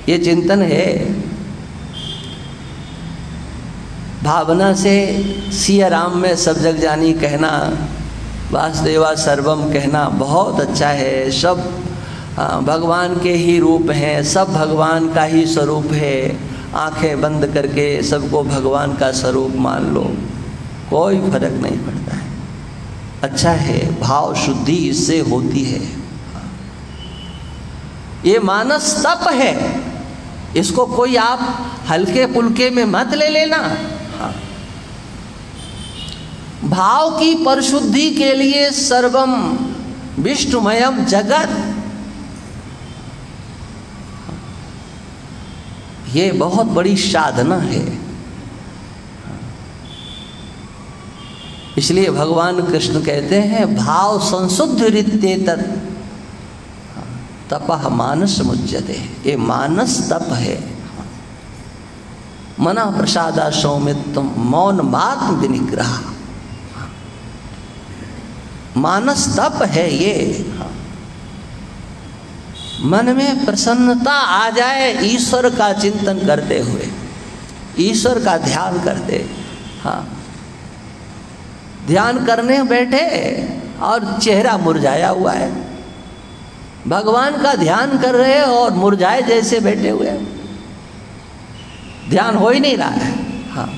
ये चिंतन है। भावना से सिया राम में सब जग जानी कहना, वासुदेवा सर्वम कहना बहुत अच्छा है। सब भगवान के ही रूप हैं, सब भगवान का ही स्वरूप है। आंखें बंद करके सबको भगवान का स्वरूप मान लो, कोई फर्क नहीं पड़ता है। अच्छा है, भाव शुद्धि इससे होती है। ये मानस तप है, इसको कोई आप हल्के पुल्के में मत ले लेना। हाँ। भाव की परिशुद्धि के लिए सर्वम विष्णुमयम जगत, ये बहुत बड़ी साधना है। इसलिए भगवान कृष्ण कहते हैं भाव संशुद्ध रित्येतत् तपः मानस मुच्यते। ये मानस तप है। मना प्रसादा सौमित्रम मौन मात्म विनिग्रह, मानस तप है ये। मन में प्रसन्नता आ जाए ईश्वर का चिंतन करते हुए, ईश्वर का ध्यान करते। हाँ, ध्यान करने बैठे और चेहरा मुरझाया हुआ है, भगवान का ध्यान कर रहे और मुरझाए जैसे बैठे हुए, ध्यान हो ही नहीं रहा है। हाँ,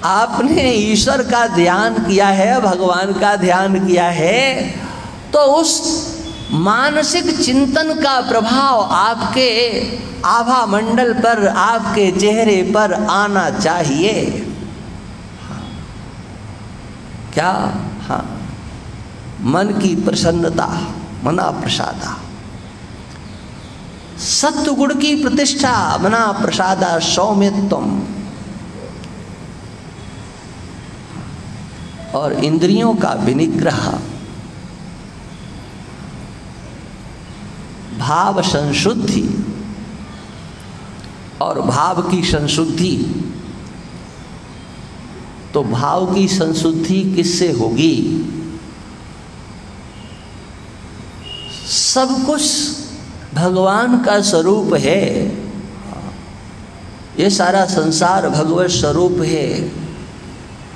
आपने ईश्वर का ध्यान किया है, भगवान का ध्यान किया है, तो उस मानसिक चिंतन का प्रभाव आपके आभा मंडल पर, आपके चेहरे पर आना चाहिए। क्या? हाँ, मन की प्रसन्नता, मना प्रसादा। सत्वगुण की प्रतिष्ठा, मना प्रसादा सौम्यत्वम। और इंद्रियों का विनिग्रह, भाव संशुद्धि। और भाव की संशुद्धि, तो भाव की संशुद्धि किससे होगी? सब कुछ भगवान का स्वरूप है, ये सारा संसार भगवत स्वरूप है।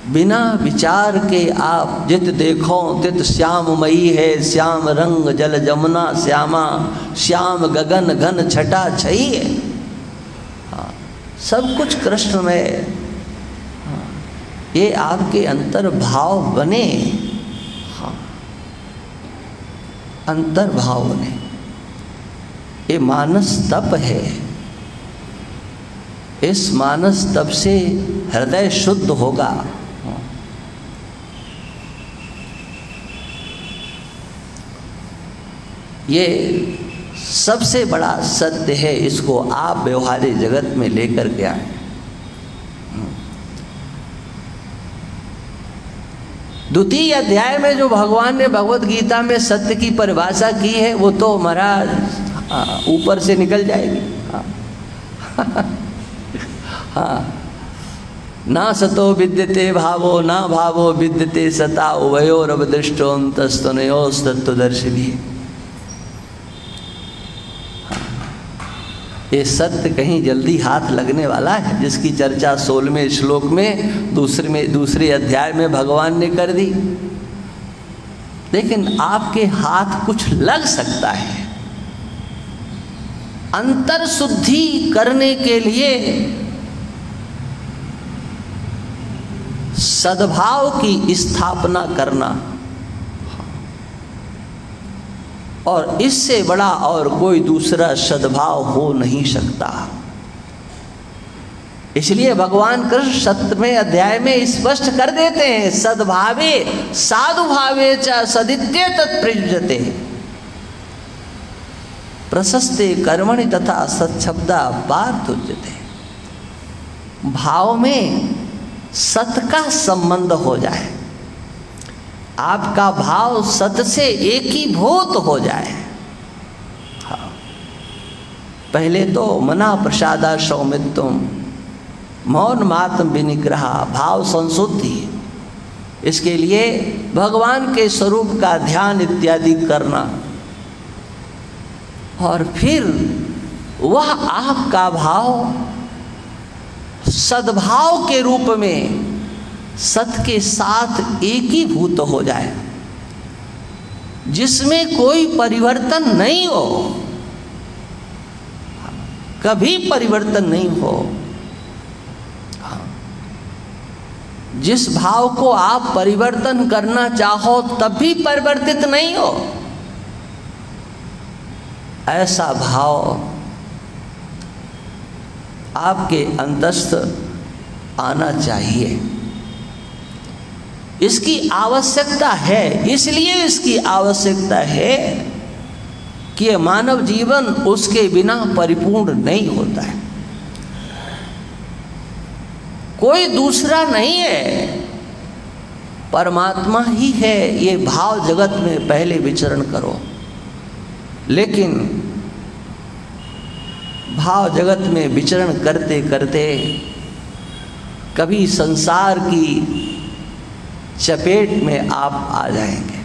बिना विचार के आप जित देखो तित श्याममयी है, श्याम रंग जल जमुना श्यामा, श्याम गगन घन छटा छई है। हाँ, सब कुछ कृष्ण में। हाँ, ये आपके अंतर भाव बने। हाँ, अंतर भाव बने। ये मानस तप है। इस मानस तप से हृदय शुद्ध होगा। ये सबसे बड़ा सत्य है, इसको आप व्यवहारिक जगत में लेकर के आए। द्वितीय अध्याय में जो भगवान ने भगवत गीता में सत्य की परिभाषा की है, वो तो महाराज ऊपर से निकल जाएगी। हाँ, ना सतो विद्यते भावो ना भावो विद्यते सता उभयोरवदृष्टोऽन्तस्तनयोस्तत्त्वदर्शिभिः। ये सत्य कहीं जल्दी हाथ लगने वाला है, जिसकी चर्चा 16वें श्लोक में दूसरे अध्याय में भगवान ने कर दी। लेकिन आपके हाथ कुछ लग सकता है। अंतर शुद्धि करने के लिए सद्भाव की स्थापना करना, और इससे बड़ा और कोई दूसरा सद्भाव हो नहीं सकता। इसलिए भगवान कृष्ण 7वें अध्याय में स्पष्ट कर देते हैं, सद्भावे साधुभावे च सदित्य तत्प्रयुज्यते प्रशस्ते कर्मणि तथा सच्छब्दा पार्थ उच्यते। भाव में सत का संबंध हो जाए, आपका भाव सत से एकीभूत हो जाए। हाँ। पहले तो मना प्रसादा सौमित्वम मौन मातम विनिग्रह, भाव संशुद्धि, इसके लिए भगवान के स्वरूप का ध्यान इत्यादि करना, और फिर वह आपका भाव सद्भाव के रूप में सत के साथ एकीभूत हो जाए, जिसमें कोई परिवर्तन नहीं हो, कभी परिवर्तन नहीं हो। जिस भाव को आप परिवर्तन करना चाहो तब भी परिवर्तित नहीं हो, ऐसा भाव आपके अंतस्थ आना चाहिए। इसकी आवश्यकता है, इसलिए इसकी आवश्यकता है कि मानव जीवन उसके बिना परिपूर्ण नहीं होता है। कोई दूसरा नहीं है, परमात्मा ही है। ये भाव जगत में पहले विचरण करो, लेकिन भाव जगत में विचरण करते करते कभी संसार की चपेट में आप आ जाएंगे।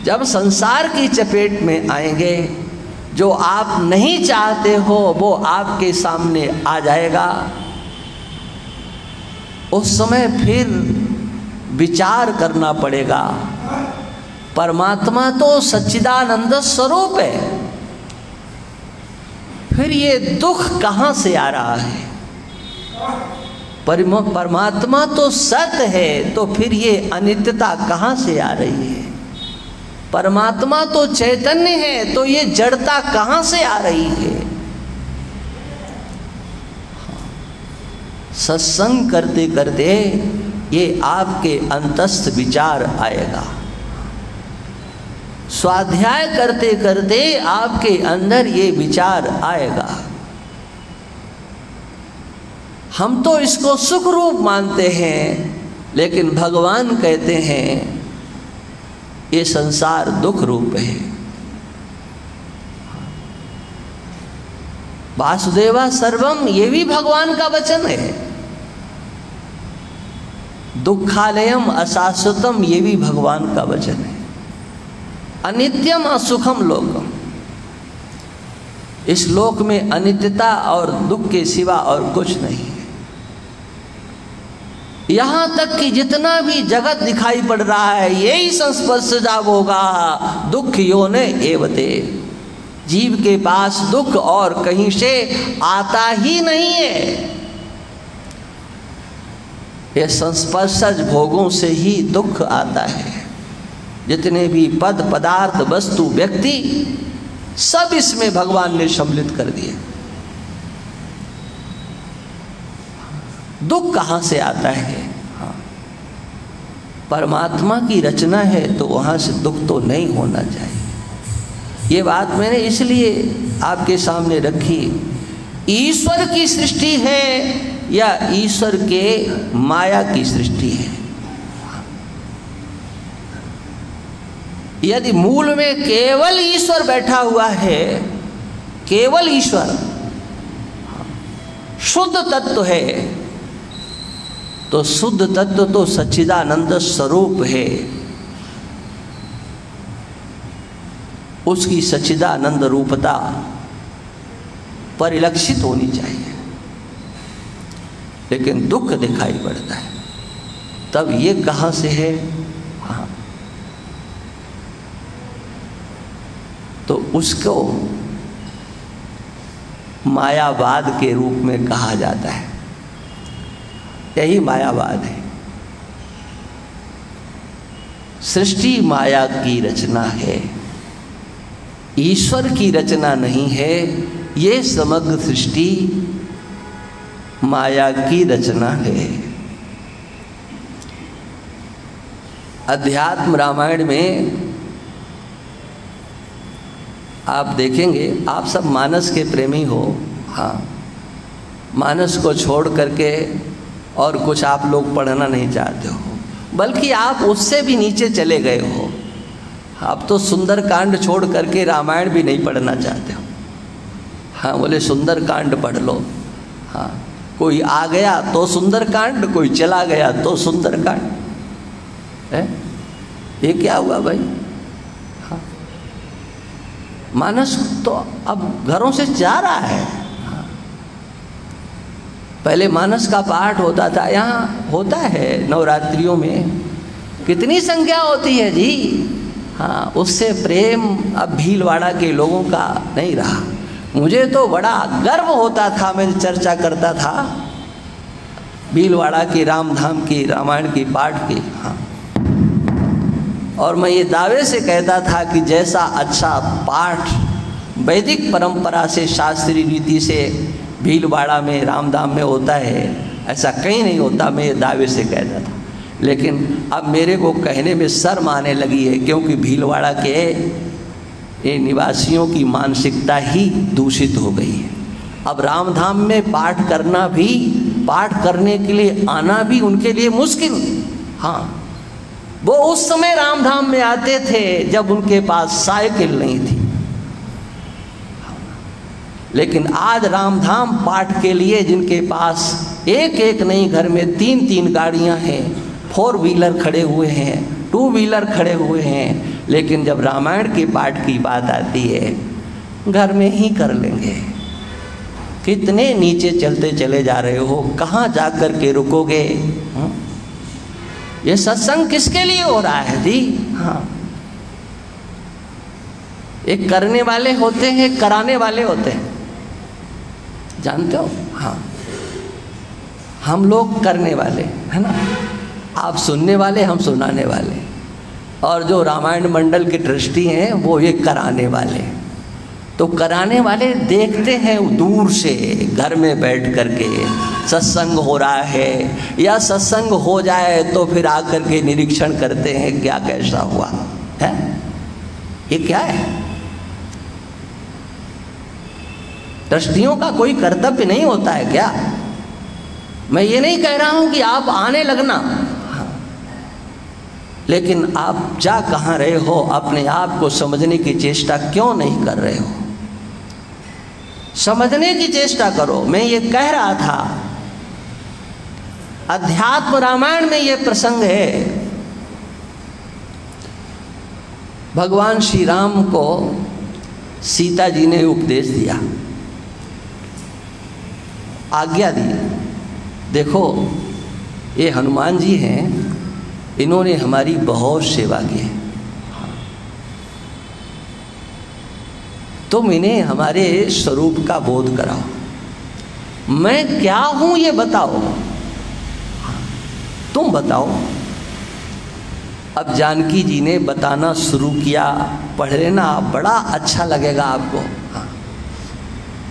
जब संसार की चपेट में आएंगे, जो आप नहीं चाहते हो वो आपके सामने आ जाएगा। उस समय फिर विचार करना पड़ेगा। परमात्मा तो सच्चिदानंद स्वरूप है, फिर ये दुख कहाँ से आ रहा है? परमात्मा तो सत्य है, तो फिर ये अनित्यता कहाँ से आ रही है? परमात्मा तो चैतन्य है, तो ये जड़ता कहाँ से आ रही है? सत्संग करते करते ये आपके अंतस्थ विचार आएगा। स्वाध्याय करते करते आपके अंदर ये विचार आएगा। हम तो इसको सुख रूप मानते हैं, लेकिन भगवान कहते हैं ये संसार दुख रूप है। वासुदेवा सर्वम, ये भी भगवान का वचन है। दुखालयम अशाश्वतम, ये भी भगवान का वचन है। अनित्यम असुखम लोकम, इस लोक में अनित्यता और दुख के सिवा और कुछ नहीं है। यहाँ तक कि जितना भी जगत दिखाई पड़ रहा है, यही संस्पर्शजा होगा दुख योने एवते। जीव के पास दुख और कहीं से आता ही नहीं है। ये संस्पर्शज भोगों से ही दुख आता है। जितने भी पद पदार्थ वस्तु व्यक्ति, सब इसमें भगवान ने सम्मिलित कर दिए। दुख कहाँ से आता है? हाँ, परमात्मा की रचना है तो वहाँ से दुख तो नहीं होना चाहिए। ये बात मैंने इसलिए आपके सामने रखी। ईश्वर की सृष्टि है या ईश्वर के माया की सृष्टि है? यदि मूल में केवल ईश्वर बैठा हुआ है, केवल ईश्वर शुद्ध तत्व है, तो शुद्ध तत्व तो सच्चिदानंद स्वरूप है। उसकी सच्चिदानंद रूपता परिलक्षित होनी चाहिए। लेकिन दुख दिखाई पड़ता है, तब ये कहाँ से है? हाँ, तो उसको मायावाद के रूप में कहा जाता है। यही मायावाद है। सृष्टि माया की रचना है, ईश्वर की रचना नहीं है। ये समग्र सृष्टि माया की रचना है। अध्यात्म रामायण में आप देखेंगे, आप सब मानस के प्रेमी हो, हाँ, मानस को छोड़ करके और कुछ आप लोग पढ़ना नहीं चाहते हो, बल्कि आप उससे भी नीचे चले गए हो। आप तो सुंदरकांड छोड़ करके रामायण भी नहीं पढ़ना चाहते हो। हाँ, बोले सुंदरकांड पढ़ लो। हाँ, कोई आ गया तो सुंदरकांड, कोई चला गया तो सुंदरकांड है। ये क्या हुआ भाई? हाँ, मानस तो अब घरों से जा रहा है। हाँ, पहले मानस का पाठ होता था, यहाँ होता है नवरात्रियों में, कितनी संख्या होती है जी। हाँ, उससे प्रेम अब भीलवाड़ा के लोगों का नहीं रहा। मुझे तो बड़ा गर्व होता था, मैं चर्चा करता था भीलवाड़ा की रामधाम की रामायण की पाठ की। हाँ, और मैं ये दावे से कहता था कि जैसा अच्छा पाठ वैदिक परंपरा से, शास्त्रीय रीति से भीलवाड़ा में रामधाम में होता है, ऐसा कहीं नहीं होता, मैं ये दावे से कहता था। लेकिन अब मेरे को कहने में शर्म आने लगी है, क्योंकि भीलवाड़ा के ये निवासियों की मानसिकता ही दूषित हो गई है। अब रामधाम में पाठ करना भी, पाठ करने के लिए आना भी उनके लिए मुश्किल। हाँ, वो उस समय रामधाम में आते थे जब उनके पास साइकिल नहीं थी। लेकिन आज रामधाम पाठ के लिए जिनके पास एक एक नहीं, घर में 3-3 गाड़ियां हैं, 4 व्हीलर खड़े हुए हैं, 2 व्हीलर खड़े हुए हैं, लेकिन जब रामायण के पाठ की बात आती है, घर में ही कर लेंगे। कितने नीचे चलते चले जा रहे हो, कहाँ जा कर के रुकोगे? ये सत्संग किसके लिए हो रहा है जी? हाँ, एक करने वाले होते हैं, कराने वाले होते हैं, जानते हो? हाँ, हम लोग करने वाले है ना, आप सुनने वाले, हम सुनाने वाले, और जो रामायण मंडल के ट्रस्टी हैं वो ये कराने वाले। तो कराने वाले देखते हैं दूर से, घर में बैठ करके सत्संग हो रहा है या सत्संग हो जाए तो फिर आकर के निरीक्षण करते हैं क्या कैसा हुआ है। ये क्या है? ट्रस्टियों का कोई कर्तव्य नहीं होता है क्या? मैं ये नहीं कह रहा हूं कि आप आने लगना, लेकिन आप जा कहाँ रहे हो, अपने आप को समझने की चेष्टा क्यों नहीं कर रहे हो? समझने की चेष्टा करो। मैं ये कह रहा था, अध्यात्म रामायण में ये प्रसंग है। भगवान श्री राम को सीता जी ने उपदेश दिया, आज्ञा दी। देखो, ये हनुमान जी हैं, इन्होंने हमारी बहुत सेवा की है, तुम इन्हें हमारे स्वरूप का बोध कराओ। मैं क्या हूं ये बताओ, तुम बताओ। अब जानकी जी ने बताना शुरू किया, पढ़ लेना, बड़ा अच्छा लगेगा आपको।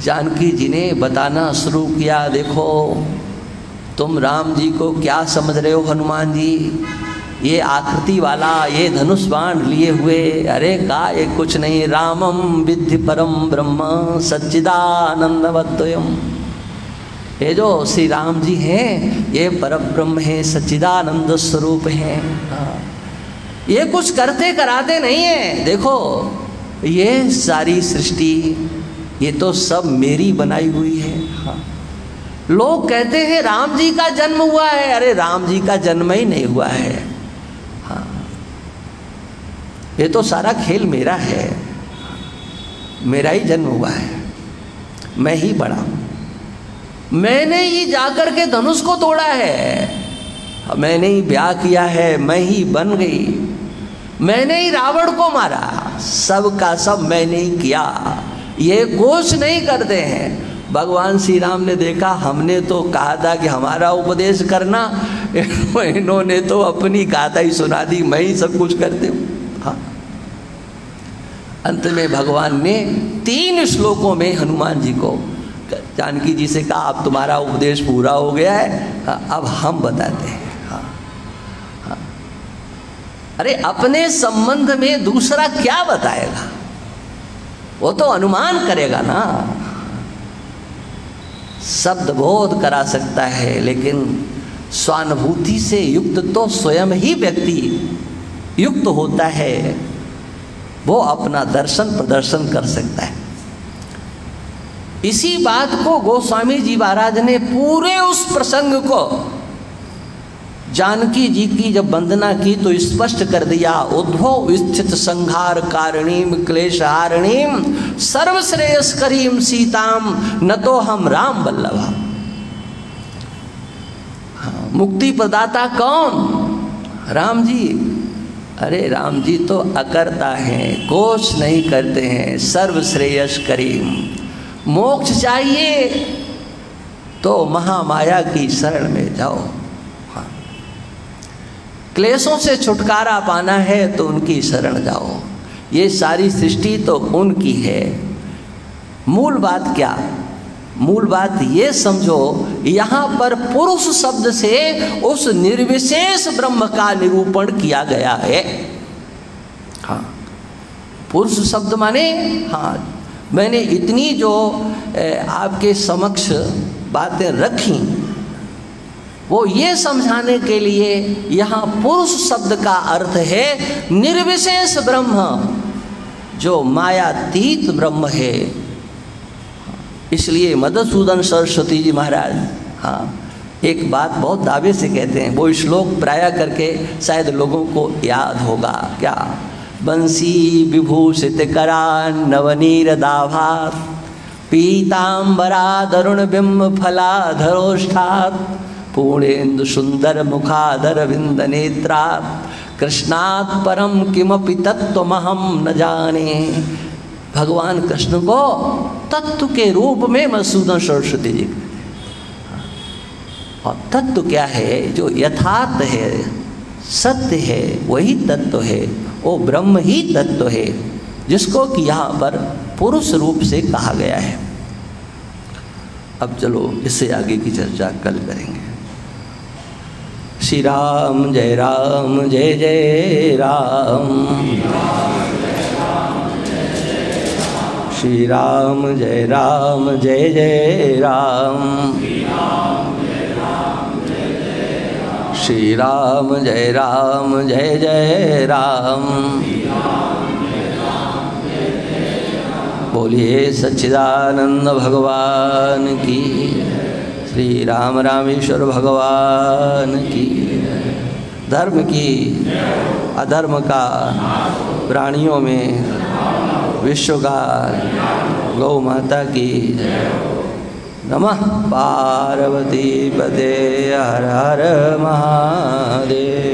जानकी जी ने बताना शुरू किया, देखो तुम राम जी को क्या समझ रहे हो हनुमान जी, ये आकृति वाला, ये धनुष बाण लिए हुए, अरे का ये कुछ नहीं, रामम विद्धि परम ब्रह्म सच्चिदानंदवद्वयम्। ये जो श्री राम जी हैं ये परब्रह्म हैं, सच्चिदानंद स्वरूप हैं। ये कुछ करते कराते नहीं है। देखो ये सारी सृष्टि, ये तो सब मेरी बनाई हुई है। हाँ, लोग कहते हैं राम जी का जन्म हुआ है, अरे राम जी का जन्म ही नहीं हुआ है। हाँ, ये तो सारा खेल मेरा है, मेरा ही जन्म हुआ है, मैं ही बड़ा, मैंने ही जाकर के धनुष को तोड़ा है, मैंने ही ब्याह किया है, मैं ही बन गई, मैंने ही रावण को मारा, सब का सब मैंने ही किया। ये कुछ नहीं करते हैं। भगवान श्री राम ने देखा, हमने तो कहा था कि हमारा उपदेश करना, इन्होंने तो अपनी गाथा ही सुना दी, मैं ही सब कुछ करते हूँ। हाँ, अंत में भगवान ने 3 श्लोकों में हनुमान जी को, जानकी जी से कहा अब तुम्हारा उपदेश पूरा हो गया है, अब हम बताते हैं। हाँ हाँ, अरे अपने संबंध में दूसरा क्या बताएगा, वो तो अनुमान करेगा ना। शब्द बोध करा सकता है, लेकिन स्वानुभूति से युक्त तो स्वयं ही व्यक्ति युक्त होता है, वो अपना दर्शन प्रदर्शन कर सकता है। इसी बात को गोस्वामी जी महाराज ने पूरे उस प्रसंग को जानकी जी की जब वंदना की तो स्पष्ट कर दिया। उद्भव स्थित संहार कारणीम क्लेश हारणीम सर्वश्रेयस्करीम सीताम न तो हम राम वल्लभा। मुक्ति प्रदाता कौन? राम जी। अरे राम जी तो अकर्ता हैं, कोष नहीं करते हैं, सर्वश्रेयस्करीम। मोक्ष चाहिए तो महामाया की शरण में जाओ। हाँ, क्लेशों से छुटकारा पाना है तो उनकी शरण जाओ। ये सारी सृष्टि तो उनकी है। मूल बात क्या? मूल बात ये समझो, यहाँ पर पुरुष शब्द से उस निर्विशेष ब्रह्म का निरूपण किया गया है। हाँ, पुरुष शब्द माने, हाँ, मैंने इतनी जो आपके समक्ष बातें रखी वो ये समझाने के लिए, यहाँ पुरुष शब्द का अर्थ है निर्विशेष ब्रह्म, जो मायातीत ब्रह्म है। इसलिए मधुसूदन सरस्वती जी महाराज, हाँ, एक बात बहुत दावे से कहते हैं, वो श्लोक प्राय करके शायद लोगों को याद होगा। क्या? बंसी विभूषित करान नवनीर दाभात पीतांबरा दरुण बिंब फलाधरोष्ठात पूर्णेन्दु सुंदर मुखादर विंद नेत्रात कृष्णात् परम किमपि तत्त्वमहं न जाने। भगवान कृष्ण को तत्व के रूप में मधुसूदन सरस्वती जी, और तत्व क्या है? जो यथार्थ है, सत्य है, वही तत्व है, वो ब्रह्म ही तत्व है, जिसको कि यहाँ पर पुरुष रूप से कहा गया है। अब चलो इससे आगे की चर्चा कल करेंगे। श्री राम जय राम जय जय राम, श्री राम जय राम जय जय राम, श्री राम जय राम जय जय राम। बोलिए सच्चिदानंद भगवान की, श्री राम रामेश्वर भगवान की। धर्म की अधर्म का प्राणियों में विश्व का गौ माता की। नमः पार्वती पते हर हर महादेव।